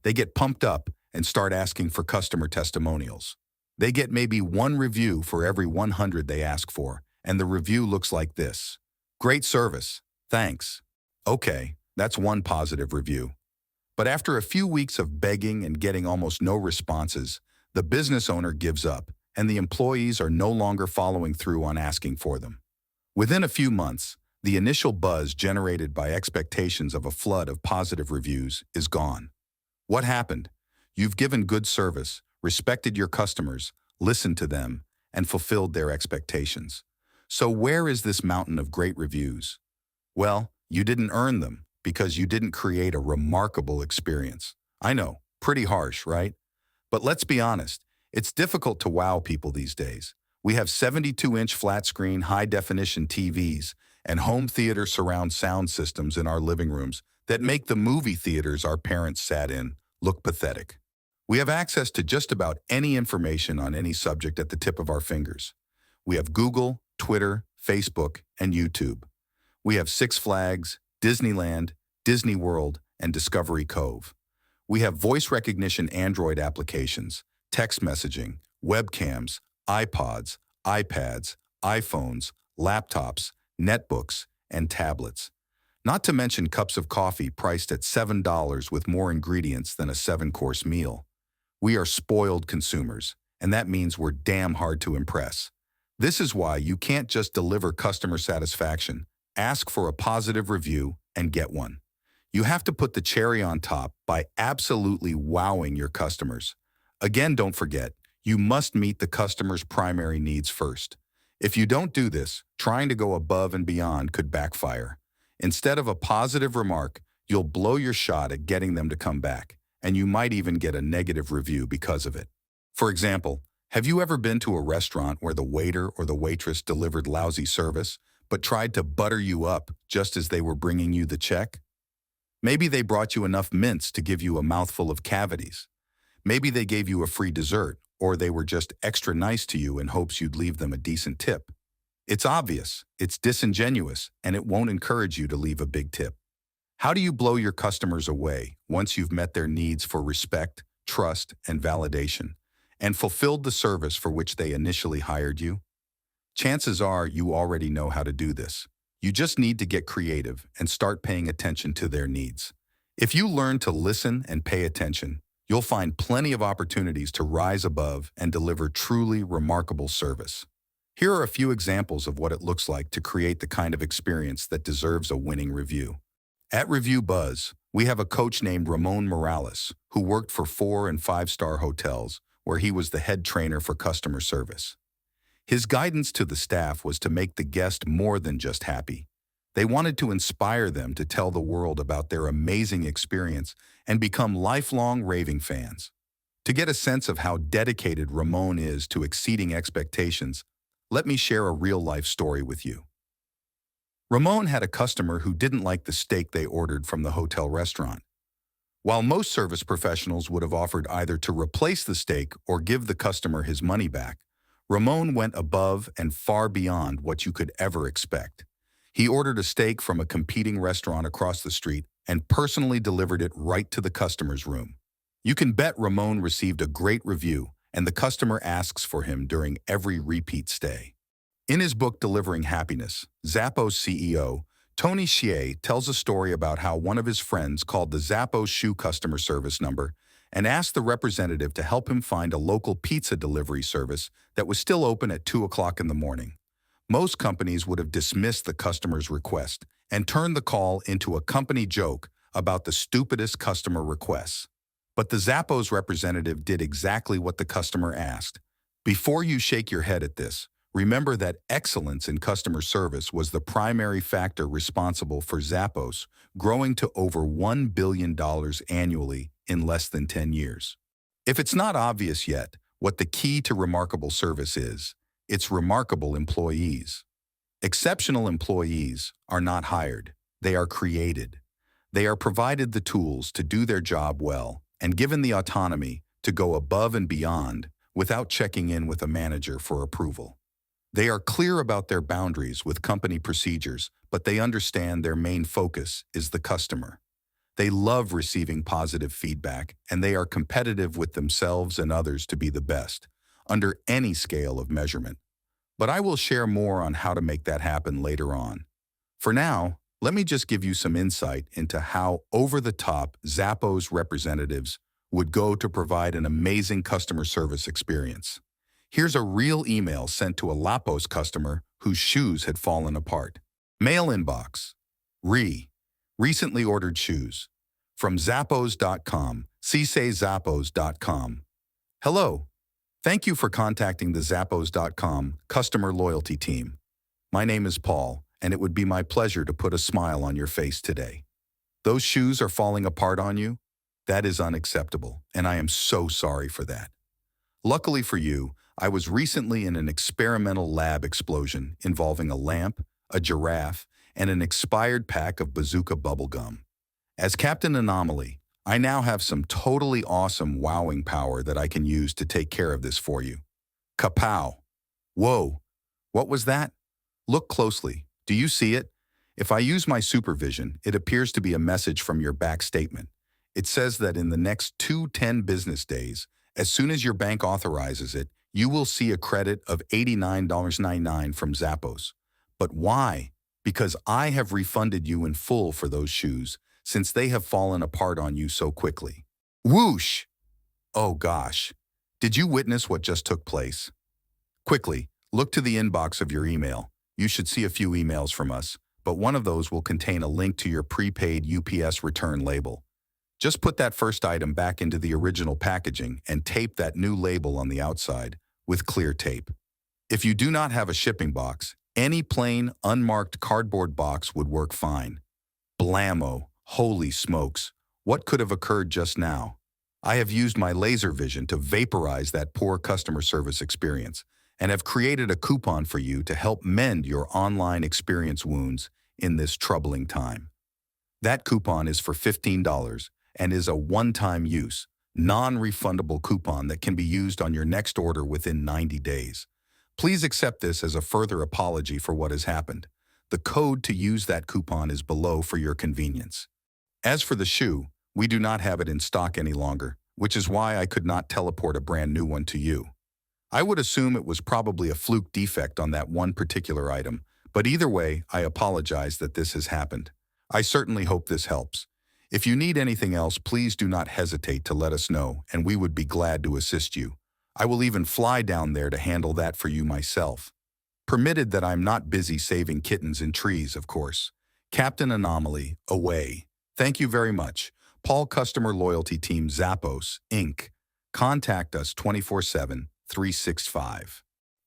They get pumped up and start asking for customer testimonials. They get maybe one review for every 100 they ask for, and the review looks like this. Great service. Thanks. Okay, that's one positive review. But after a few weeks of begging and getting almost no responses, the business owner gives up, and the employees are no longer following through on asking for them. Within a few months, the initial buzz generated by expectations of a flood of positive reviews is gone. What happened? You've given good service, respected your customers, listened to them, and fulfilled their expectations. So where is this mountain of great reviews? Well, you didn't earn them because you didn't create a remarkable experience. I know, pretty harsh, right? But let's be honest, it's difficult to wow people these days. We have 72-inch flat-screen, high-definition TVs and home theater surround sound systems in our living rooms that make the movie theaters our parents sat in look pathetic. We have access to just about any information on any subject at the tip of our fingers. We have Google, Twitter, Facebook, and YouTube. We have Six Flags, Disneyland, Disney World, and Discovery Cove. We have voice recognition Android applications, text messaging, webcams, iPods, iPads, iPhones, laptops, netbooks, and tablets. Not to mention cups of coffee priced at $7 with more ingredients than a 7-course meal. We are spoiled consumers, and that means we're damn hard to impress. This is why you can't just deliver customer satisfaction. Ask for a positive review and get one. You have to put the cherry on top by absolutely wowing your customers. Again, don't forget, you must meet the customer's primary needs first. If you don't do this, trying to go above and beyond could backfire. Instead of a positive remark, you'll blow your shot at getting them to come back, and you might even get a negative review because of it. For example, have you ever been to a restaurant where the waiter or the waitress delivered lousy service, but tried to butter you up just as they were bringing you the check? Maybe they brought you enough mints to give you a mouthful of cavities. Maybe they gave you a free dessert, or they were just extra nice to you in hopes you'd leave them a decent tip. It's obvious, it's disingenuous, and it won't encourage you to leave a big tip. How do you blow your customers away once you've met their needs for respect, trust, and validation, and fulfilled the service for which they initially hired you? Chances are you already know how to do this. You just need to get creative and start paying attention to their needs. If you learn to listen and pay attention, you'll find plenty of opportunities to rise above and deliver truly remarkable service. Here are a few examples of what it looks like to create the kind of experience that deserves a winning review. At Review Buzz, we have a coach named Ramon Morales who worked for 4- and 5-star hotels where he was the head trainer for customer service. His guidance to the staff was to make the guest more than just happy. They wanted to inspire them to tell the world about their amazing experience and become lifelong raving fans. To get a sense of how dedicated Ramon is to exceeding expectations, let me share a real-life story with you. Ramon had a customer who didn't like the steak they ordered from the hotel restaurant. While most service professionals would have offered either to replace the steak or give the customer his money back, Ramon went above and far beyond what you could ever expect. He ordered a steak from a competing restaurant across the street and personally delivered it right to the customer's room. You can bet Ramon received a great review, and the customer asks for him during every repeat stay. In his book Delivering Happiness, Zappos CEO Tony Hsieh tells a story about how one of his friends called the Zappos shoe customer service number and asked the representative to help him find a local pizza delivery service that was still open at 2 o'clock in the morning. Most companies would have dismissed the customer's request and turned the call into a company joke about the stupidest customer requests. But the Zappos representative did exactly what the customer asked. Before you shake your head at this, remember that excellence in customer service was the primary factor responsible for Zappos growing to over $1 billion annually in less than 10 years. If it's not obvious yet what the key to remarkable service is, it's remarkable employees. Exceptional employees are not hired, they are created. They are provided the tools to do their job well and given the autonomy to go above and beyond without checking in with a manager for approval. They are clear about their boundaries with company procedures, but they understand their main focus is the customer. They love receiving positive feedback, and they are competitive with themselves and others to be the best, under any scale of measurement. But I will share more on how to make that happen later on. For now, let me just give you some insight into how over-the-top Zappos representatives would go to provide an amazing customer service experience. Here's a real email sent to a Zappos customer whose shoes had fallen apart. Mail inbox. Recently ordered shoes. From Zappos.com, Zappos.com. Hello. Thank you for contacting the Zappos.com customer loyalty team. My name is Paul, and it would be my pleasure to put a smile on your face today. Those shoes are falling apart on you? That is unacceptable, and I am so sorry for that. Luckily for you, I was recently in an experimental lab explosion involving a lamp, a giraffe, and an expired pack of bazooka bubblegum. As Captain Anomaly, I now have some totally awesome wowing power that I can use to take care of this for you. Kapow! Whoa! What was that? Look closely. Do you see it? If I use my supervision, it appears to be a message from your back statement. It says that in the next 10 business days, as soon as your bank authorizes it, you will see a credit of $89.99 from Zappos. But why? because I have refunded you in full for those shoes since they have fallen apart on you so quickly. Whoosh! Oh gosh. Did you witness what just took place? Quickly, look to the inbox of your email. You should see a few emails from us, but one of those will contain a link to your prepaid UPS return label. Just put that first item back into the original packaging and tape that new label on the outside with clear tape. If you do not have a shipping box, any plain, unmarked cardboard box would work fine. Blammo! Holy smokes! What could have occurred just now? I have used my laser vision to vaporize that poor customer service experience and have created a coupon for you to help mend your online experience wounds in this troubling time. That coupon is for $15 and is a one-time use, non-refundable coupon that can be used on your next order within 90 days. Please accept this as a further apology for what has happened. The code to use that coupon is below for your convenience. As for the shoe, we do not have it in stock any longer, which is why I could not teleport a brand new one to you. I would assume it was probably a fluke defect on that one particular item, but either way, I apologize that this has happened. I certainly hope this helps. If you need anything else, please do not hesitate to let us know, and we would be glad to assist you. I will even fly down there to handle that for you myself. Permitted that I'm not busy saving kittens in trees, of course. Captain Anomaly, away. Thank you very much. Paul Customer Loyalty Team Zappos, Inc. Contact us 24/7, 365.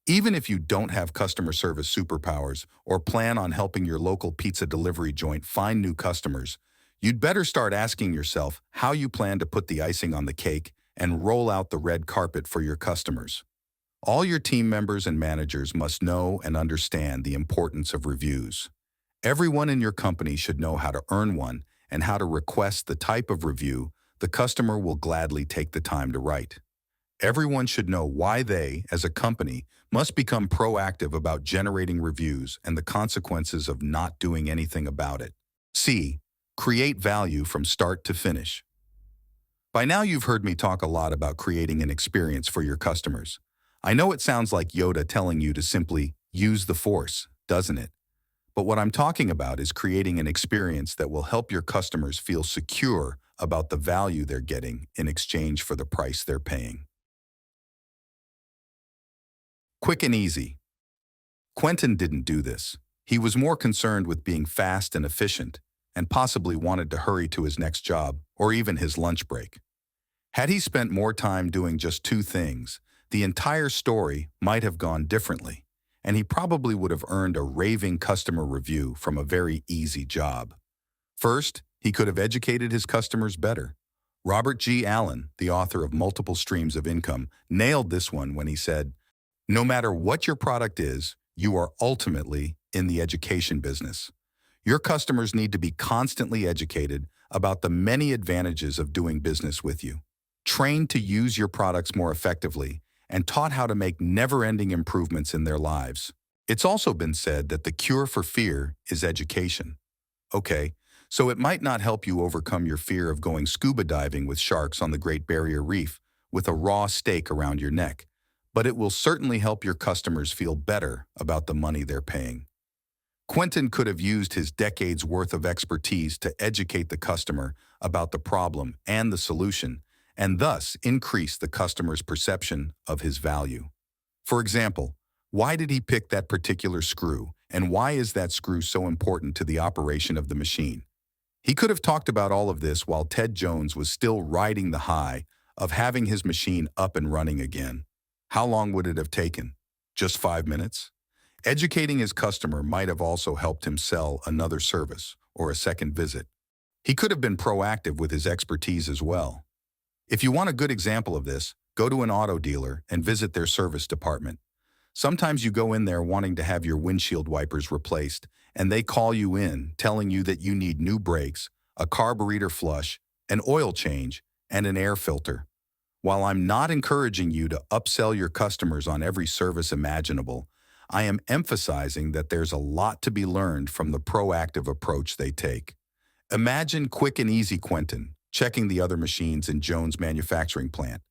Even if you don't have customer service superpowers or plan on helping your local pizza delivery joint find new customers, you'd better start asking yourself how you plan to put the icing on the cake and roll out the red carpet for your customers. All your team members and managers must know and understand the importance of reviews. Everyone in your company should know how to earn one and how to request the type of review the customer will gladly take the time to write. Everyone should know why they, as a company, must become proactive about generating reviews and the consequences of not doing anything about it. C. Create value from start to finish. By now you've heard me talk a lot about creating an experience for your customers. I know it sounds like Yoda telling you to simply use the Force, doesn't it? But what I'm talking about is creating an experience that will help your customers feel secure about the value they're getting in exchange for the price they're paying. Quick and easy. Quentin didn't do this. He was more concerned with being fast and efficient, and possibly wanted to hurry to his next job or even his lunch break. Had he spent more time doing just two things, the entire story might have gone differently, and he probably would have earned a raving customer review from a very easy job. First, he could have educated his customers better. Robert G. Allen, the author of Multiple Streams of Income, nailed this one when he said, "No matter what your product is, you are ultimately in the education business. Your customers need to be constantly educated about the many advantages of doing business with you, trained to use your products more effectively, and taught how to make never-ending improvements in their lives." It's also been said that the cure for fear is education. Okay, so it might not help you overcome your fear of going scuba diving with sharks on the Great Barrier Reef with a raw steak around your neck, but it will certainly help your customers feel better about the money they're paying. Quentin could have used his decades' worth of expertise to educate the customer about the problem and the solution, and thus increase the customer's perception of his value. For example, why did he pick that particular screw, and why is that screw so important to the operation of the machine? He could have talked about all of this while Ted Jones was still riding the high of having his machine up and running again. How long would it have taken? Just 5 minutes? Educating his customer might have also helped him sell another service or a second visit. He could have been proactive with his expertise as well. If you want a good example of this, go to an auto dealer and visit their service department. Sometimes you go in there wanting to have your windshield wipers replaced, and they call you in telling you that you need new brakes, a carburetor flush, an oil change, and an air filter. While I'm not encouraging you to upsell your customers on every service imaginable, I am emphasizing that there's a lot to be learned from the proactive approach they take. Imagine quick and easy Quentin checking the other machines in Jones' manufacturing plant,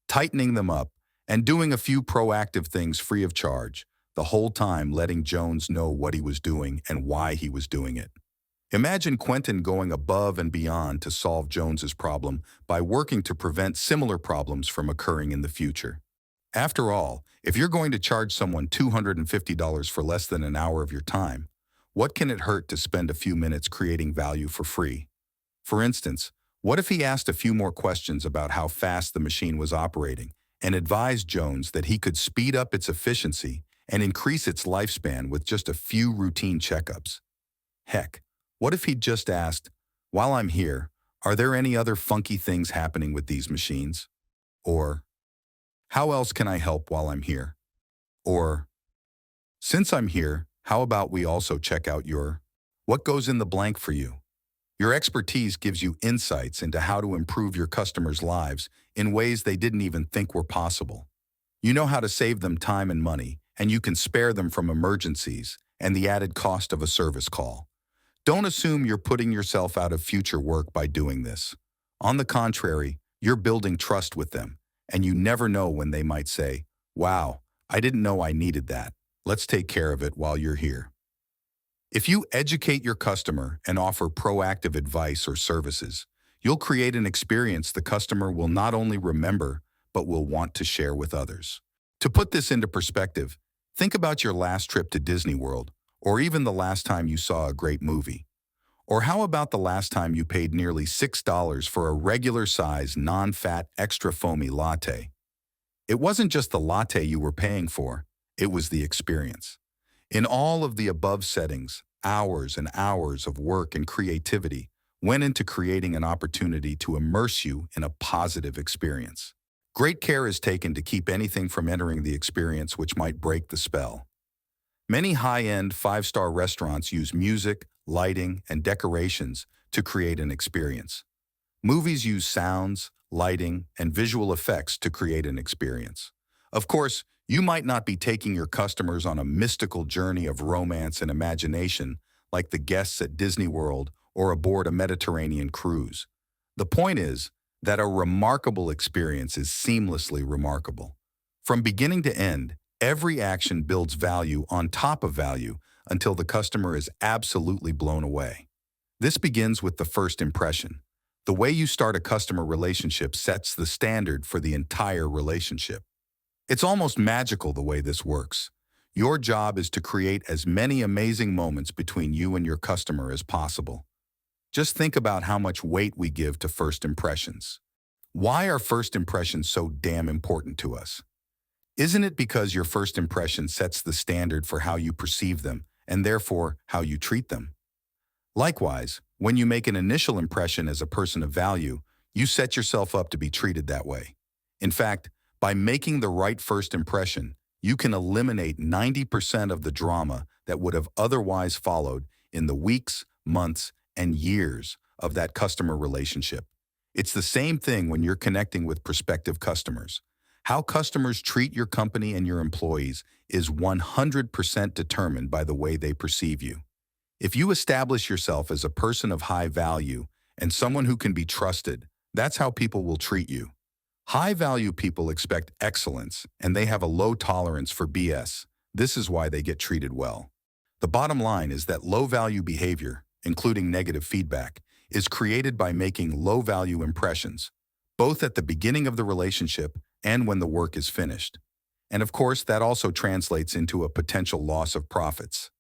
tightening them up, and doing a few proactive things free of charge. the whole time letting Jones know what he was doing and why he was doing it. Imagine Quentin going above and beyond to solve Jones's problem by working to prevent similar problems from occurring in the future. After all, if you're going to charge someone $250 for less than an hour of your time, what can it hurt to spend a few minutes creating value for free? For instance, what if he asked a few more questions about how fast the machine was operating and advised Jones that he could speed up its efficiency and increase its lifespan with just a few routine checkups? Heck, what if he'd just asked, "While I'm here, are there any other funky things happening with these machines?" Or, "How else can I help while I'm here?" Or, "Since I'm here, how about we also check out your—" What goes in the blank for you? Your expertise gives you insights into how to improve your customers' lives in ways they didn't even think were possible. You know how to save them time and money, and you can spare them from emergencies and the added cost of a service call. Don't assume you're putting yourself out of future work by doing this. On the contrary, you're building trust with them, and you never know when they might say, "Wow, I didn't know I needed that. Let's take care of it while you're here." If you educate your customer and offer proactive advice or services, you'll create an experience the customer will not only remember, but will want to share with others. To put this into perspective, think about your last trip to Disney World, or even the last time you saw a great movie. Or how about the last time you paid nearly $6 for a regular-size, non-fat, extra foamy latte? It wasn't just the latte you were paying for, it was the experience. In all of the above settings, hours and hours of work and creativity went into creating an opportunity to immerse you in a positive experience. Great care is taken to keep anything from entering the experience which might break the spell. Many high-end, five-star restaurants use music, lighting, and decorations to create an experience. Movies use sounds, lighting, and visual effects to create an experience. Of course, you might not be taking your customers on a mystical journey of romance and imagination like the guests at Disney World or aboard a Mediterranean cruise. The point is that a remarkable experience is seamlessly remarkable. From beginning to end, every action builds value on top of value until the customer is absolutely blown away. This begins with the first impression. The way you start a customer relationship sets the standard for the entire relationship. It's almost magical the way this works. Your job is to create as many amazing moments between you and your customer as possible. Just think about how much weight we give to first impressions. Why are first impressions so damn important to us? Isn't it because your first impression sets the standard for how you perceive them and therefore how you treat them? Likewise, when you make an initial impression as a person of value, you set yourself up to be treated that way. In fact, by making the right first impression, you can eliminate 90% of the drama that would have otherwise followed in the weeks, months, and years of that customer relationship. It's the same thing when you're connecting with prospective customers. How customers treat your company and your employees is 100% determined by the way they perceive you. If you establish yourself as a person of high value and someone who can be trusted, that's how people will treat you. High-value people expect excellence, and they have a low tolerance for BS. This is why they get treated well. The bottom line is that low-value behavior, including negative feedback, is created by making low-value impressions, both at the beginning of the relationship and when the work is finished. And of course, that also translates into a potential loss of profits.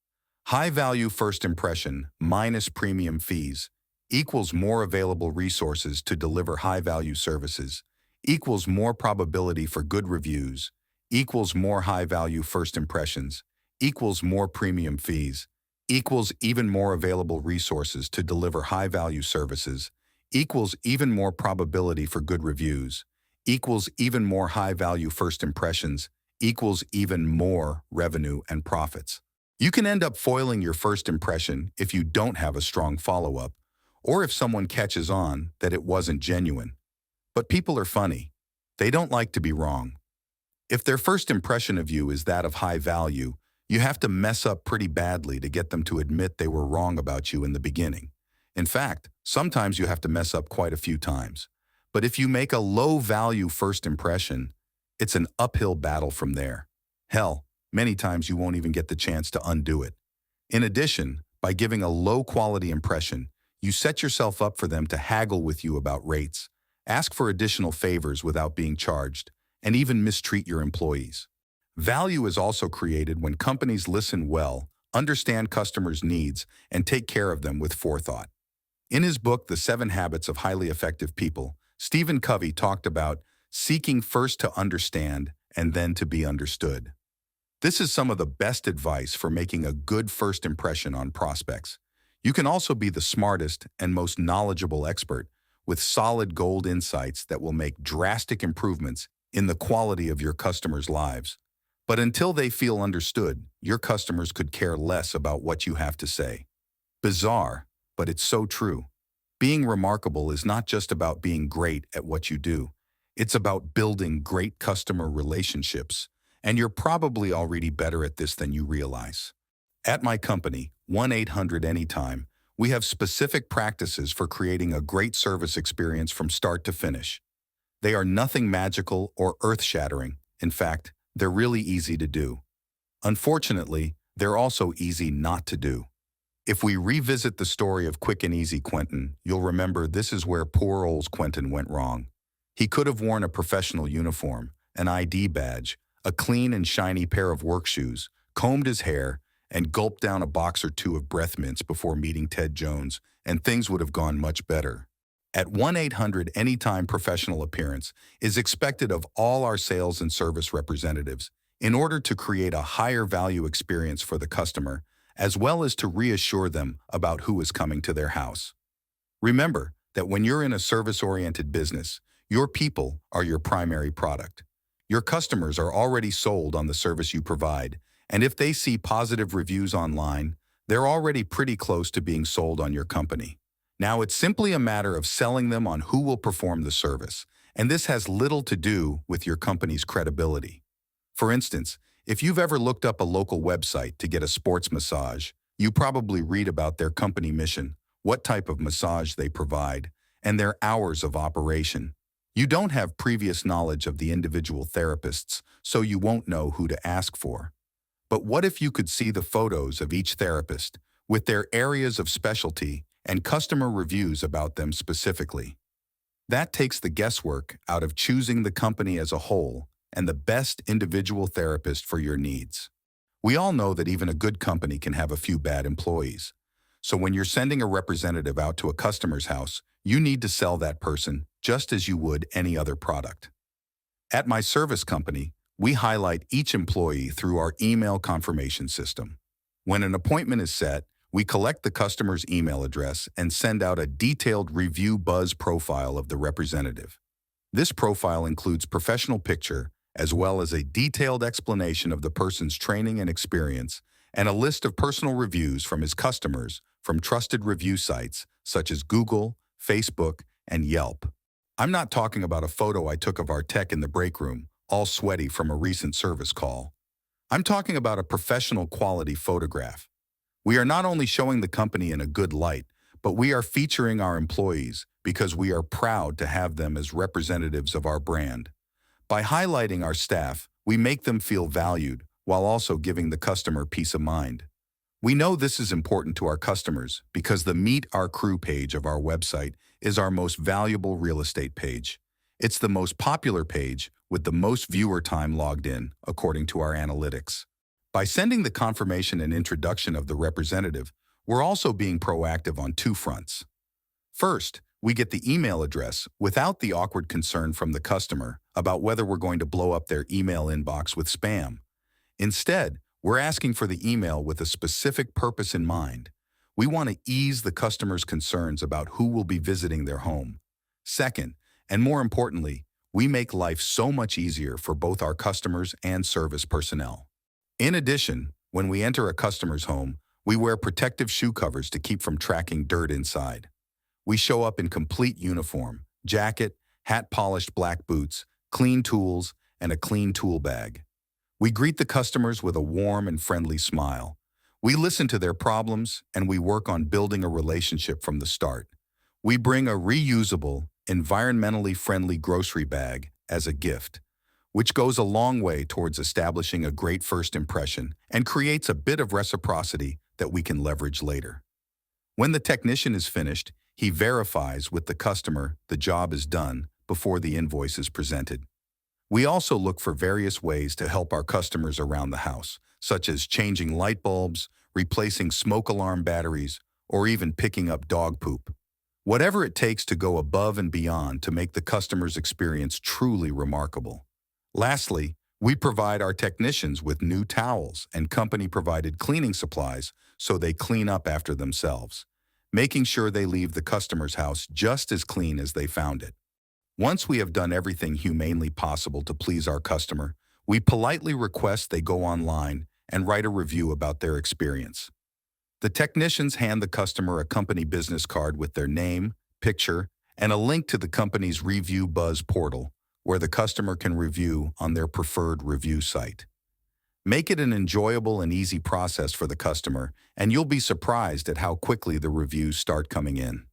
High-value first impression minus premium fees equals more available resources to deliver high-value services, equals more probability for good reviews, equals more high-value first impressions, equals more premium fees, equals even more available resources to deliver high-value services, equals even more probability for good reviews, equals even more high-value first impressions, equals even more revenue and profits. You can end up foiling your first impression if you don't have a strong follow-up, or if someone catches on that it wasn't genuine. But people are funny. They don't like to be wrong. If their first impression of you is that of high value, you have to mess up pretty badly to get them to admit they were wrong about you in the beginning. In fact, sometimes you have to mess up quite a few times. But if you make a low-value first impression, it's an uphill battle from there. Hell, Many times you won't even get the chance to undo it. In addition, by giving a low-quality impression, you set yourself up for them to haggle with you about rates, ask for additional favors without being charged, and even mistreat your employees. Value is also created when companies listen well, understand customers' needs, and take care of them with forethought. In his book, The 7 Habits of Highly Effective People, Stephen Covey talked about seeking first to understand and then to be understood. This is some of the best advice for making a good first impression on prospects. You can also be the smartest and most knowledgeable expert with solid gold insights that will make drastic improvements in the quality of your customers' lives. But until they feel understood, your customers could care less about what you have to say. Bizarre, but it's so true. Being remarkable is not just about being great at what you do. It's about building great customer relationships, and you're probably already better at this than you realize. At my company, 1-800-ANYTIME, we have specific practices for creating a great service experience from start to finish. They are nothing magical or earth-shattering. In fact, they're really easy to do. Unfortunately, they're also easy not to do. If we revisit the story of Quick and Easy Quentin, you'll remember this is where poor old Quentin went wrong. He could have worn a professional uniform, an ID badge, a clean and shiny pair of work shoes, combed his hair, and gulped down a box or two of breath mints before meeting Ted Jones, and things would have gone much better. At 1-800-ANYTIME, professional appearance is expected of all our sales and service representatives in order to create a higher value experience for the customer, as well as to reassure them about who is coming to their house. Remember that when you're in a service-oriented business, your people are your primary product. Your customers are already sold on the service you provide, and if they see positive reviews online, they're already pretty close to being sold on your company. Now it's simply a matter of selling them on who will perform the service, and this has little to do with your company's credibility. For instance, if you've ever looked up a local website to get a sports massage, you probably read about their company mission, what type of massage they provide, and their hours of operation. You don't have previous knowledge of the individual therapists, so you won't know who to ask for. But what if you could see the photos of each therapist, with their areas of specialty and customer reviews about them specifically? That takes the guesswork out of choosing the company as a whole and the best individual therapist for your needs. We all know that even a good company can have a few bad employees. So when you're sending a representative out to a customer's house, you need to sell that person just as you would any other product. At my service company, we highlight each employee through our email confirmation system. When an appointment is set, we collect the customer's email address and send out a detailed review buzz profile of the representative. This profile includes professional picture, as well as a detailed explanation of the person's training and experience, and a list of personal reviews from his customers from trusted review sites such as Google, Facebook, and Yelp. I'm not talking about a photo I took of our tech in the break room, all sweaty from a recent service call. I'm talking about a professional quality photograph. We are not only showing the company in a good light, but we are featuring our employees because we are proud to have them as representatives of our brand. By highlighting our staff, we make them feel valued while also giving the customer peace of mind. We know this is important to our customers because the Meet Our Crew page of our website is our most valuable real estate page. It's the most popular page with the most viewer time logged in, according to our analytics. By sending the confirmation and introduction of the representative, we're also being proactive on two fronts. First, we get the email address without the awkward concern from the customer about whether we're going to blow up their email inbox with spam. Instead, we're asking for the email with a specific purpose in mind. We want to ease the customer's concerns about who will be visiting their home. Second, and more importantly, we make life so much easier for both our customers and service personnel. In addition, when we enter a customer's home, we wear protective shoe covers to keep from tracking dirt inside. We show up in complete uniform, jacket, hat-polished black boots, clean tools, and a clean tool bag. We greet the customers with a warm and friendly smile. We listen to their problems, and we work on building a relationship from the start. We bring a reusable, environmentally friendly grocery bag as a gift. which goes a long way towards establishing a great first impression and creates a bit of reciprocity that we can leverage later. When the technician is finished, he verifies with the customer the job is done before the invoice is presented. We also look for various ways to help our customers around the house, such as changing light bulbs, replacing smoke alarm batteries, or even picking up dog poop. Whatever it takes to go above and beyond to make the customer's experience truly remarkable. Lastly, we provide our technicians with new towels and company-provided cleaning supplies so they clean up after themselves, making sure they leave the customer's house just as clean as they found it. Once we have done everything humanely possible to please our customer, we politely request they go online and write a review about their experience. The technicians hand the customer a company business card with their name, picture, and a link to the company's Review Buzz portal, where the customer can review on their preferred review site. Make it an enjoyable and easy process for the customer, and you'll be surprised at how quickly the reviews start coming in.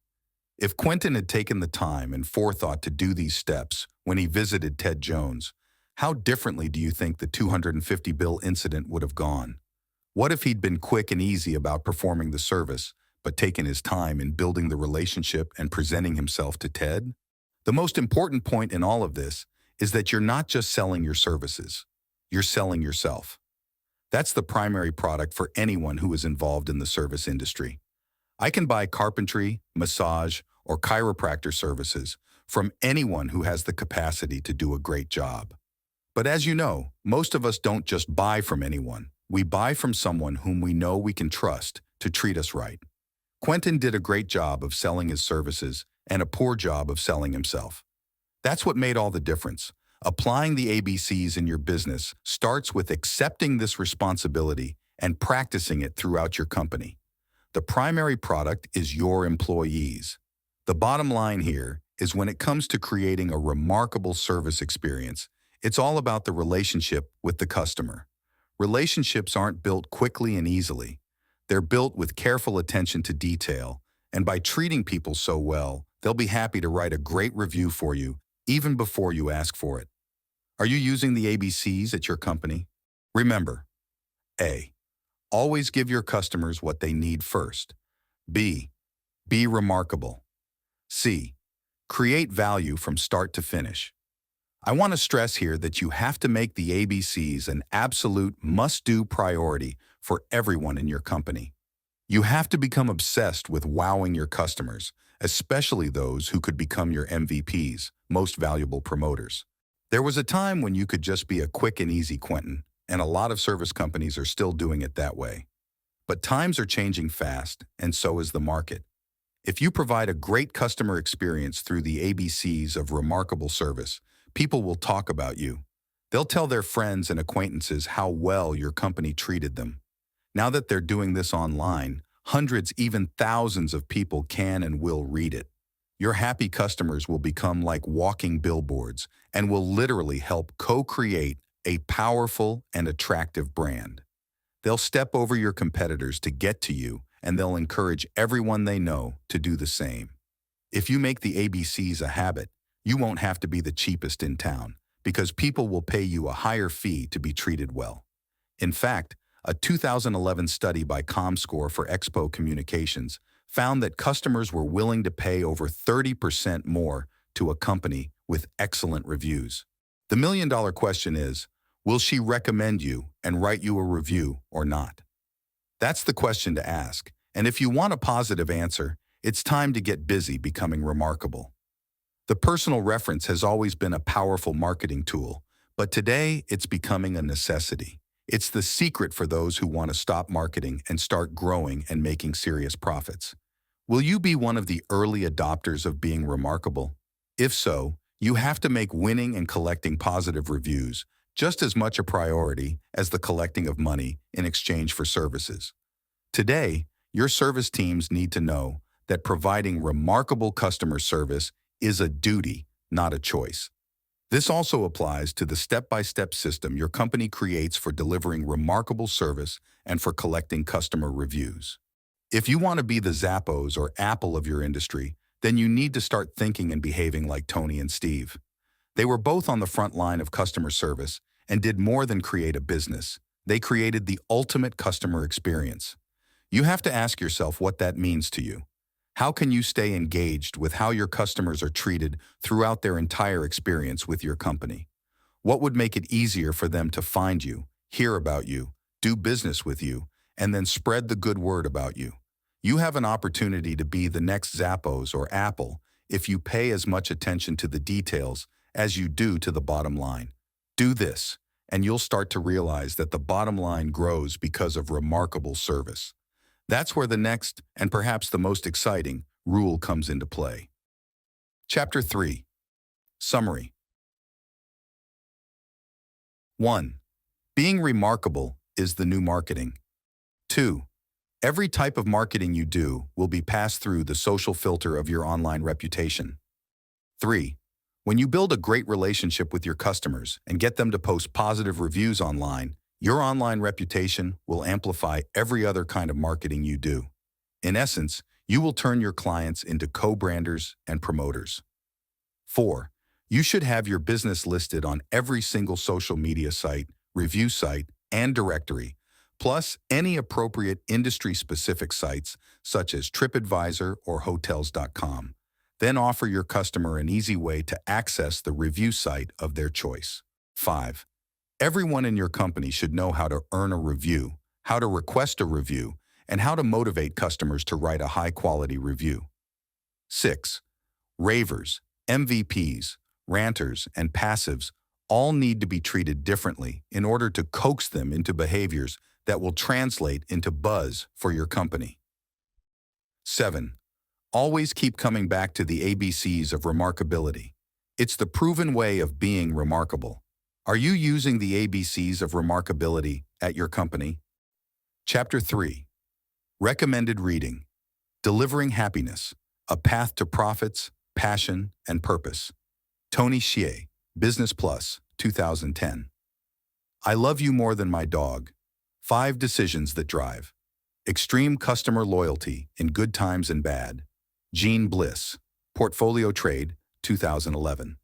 If Quentin had taken the time and forethought to do these steps when he visited Ted Jones, how differently do you think the 250 bill incident would have gone? What if he'd been quick and easy about performing the service, but taken his time in building the relationship and presenting himself to Ted? The most important point in all of this is that you're not just selling your services, you're selling yourself. That's the primary product for anyone who is involved in the service industry. I can buy carpentry, massage, or chiropractor services from anyone who has the capacity to do a great job. But as you know, most of us don't just buy from anyone. We buy from someone whom we know we can trust to treat us right. Quentin did a great job of selling his services and a poor job of selling himself. That's what made all the difference. Applying the ABCs in your business starts with accepting this responsibility and practicing it throughout your company. The primary product is your employees. The bottom line here is when it comes to creating a remarkable service experience, it's all about the relationship with the customer. Relationships aren't built quickly and easily. They're built with careful attention to detail, and by treating people so well, they'll be happy to write a great review for you even before you ask for it. Are you using the ABCs at your company? Remember, A. Always give your customers what they need first. B. Be remarkable. C. Create value from start to finish. I want to stress here that you have to make the ABCs an absolute must-do priority for everyone in your company. You have to become obsessed with wowing your customers, especially those who could become your MVPs, most valuable promoters. There was a time when you could just be a quick and easy Quentin, and a lot of service companies are still doing it that way. But times are changing fast, and so is the market. If you provide a great customer experience through the ABCs of remarkable service, people will talk about you. They'll tell their friends and acquaintances how well your company treated them. Now that they're doing this online, hundreds, even thousands of people can and will read it. Your happy customers will become like walking billboards and will literally help co-create a powerful and attractive brand. They'll step over your competitors to get to you, and they'll encourage everyone they know to do the same. If you make the ABCs a habit, you won't have to be the cheapest in town, because people will pay you a higher fee to be treated well. In fact, a 2011 study by ComScore for Expo Communications found that customers were willing to pay over 30% more to a company with excellent reviews. The million-dollar question is, will she recommend you and write you a review or not? That's the question to ask, and if you want a positive answer, it's time to get busy becoming remarkable. The personal reference has always been a powerful marketing tool, but today it's becoming a necessity. It's the secret for those who want to stop marketing and start growing and making serious profits. Will you be one of the early adopters of being remarkable? If so, you have to make winning and collecting positive reviews just as much a priority as the collecting of money in exchange for services. Today, your service teams need to know that providing remarkable customer service is a duty, not a choice. This also applies to the step-by-step system your company creates for delivering remarkable service and for collecting customer reviews. If you want to be the Zappos or Apple of your industry, then you need to start thinking and behaving like Tony and Steve. They were both on the front line of customer service and did more than create a business. They created the ultimate customer experience. You have to ask yourself what that means to you. How can you stay engaged with how your customers are treated throughout their entire experience with your company? What would make it easier for them to find you, hear about you, do business with you, and then spread the good word about you? You have an opportunity to be the next Zappos or Apple if you pay as much attention to the details as you do to the bottom line. Do this, and you'll start to realize that the bottom line grows because of remarkable service. That's where the next, and perhaps the most exciting, rule comes into play. Chapter 3. Summary. 1. Being remarkable is the new marketing. 2. Every type of marketing you do will be passed through the social filter of your online reputation. 3. When you build a great relationship with your customers and get them to post positive reviews online, your online reputation will amplify every other kind of marketing you do. In essence, you will turn your clients into co-branders and promoters. 4. You should have your business listed on every single social media site, review site, and directory, plus any appropriate industry-specific sites such as TripAdvisor or Hotels.com. Then offer your customer an easy way to access the review site of their choice. 5. Everyone in your company should know how to earn a review, how to request a review, and how to motivate customers to write a high-quality review. 6. Ravers, MVPs, ranters, and passives all need to be treated differently in order to coax them into behaviors that will translate into buzz for your company. 7. Always keep coming back to the ABCs of Remark-ability. It's the proven way of being remarkable. Are you using the ABCs of Remark-ability at your company? Chapter 3. Recommended reading. Delivering Happiness, A Path to Profits, Passion, and Purpose. Tony Hsieh, Business Plus, 2010. I Love You More Than My Dog. 5 Decisions That Drive. Extreme Customer Loyalty in Good Times and Bad. Gene Bliss, Portfolio Trade, 2011.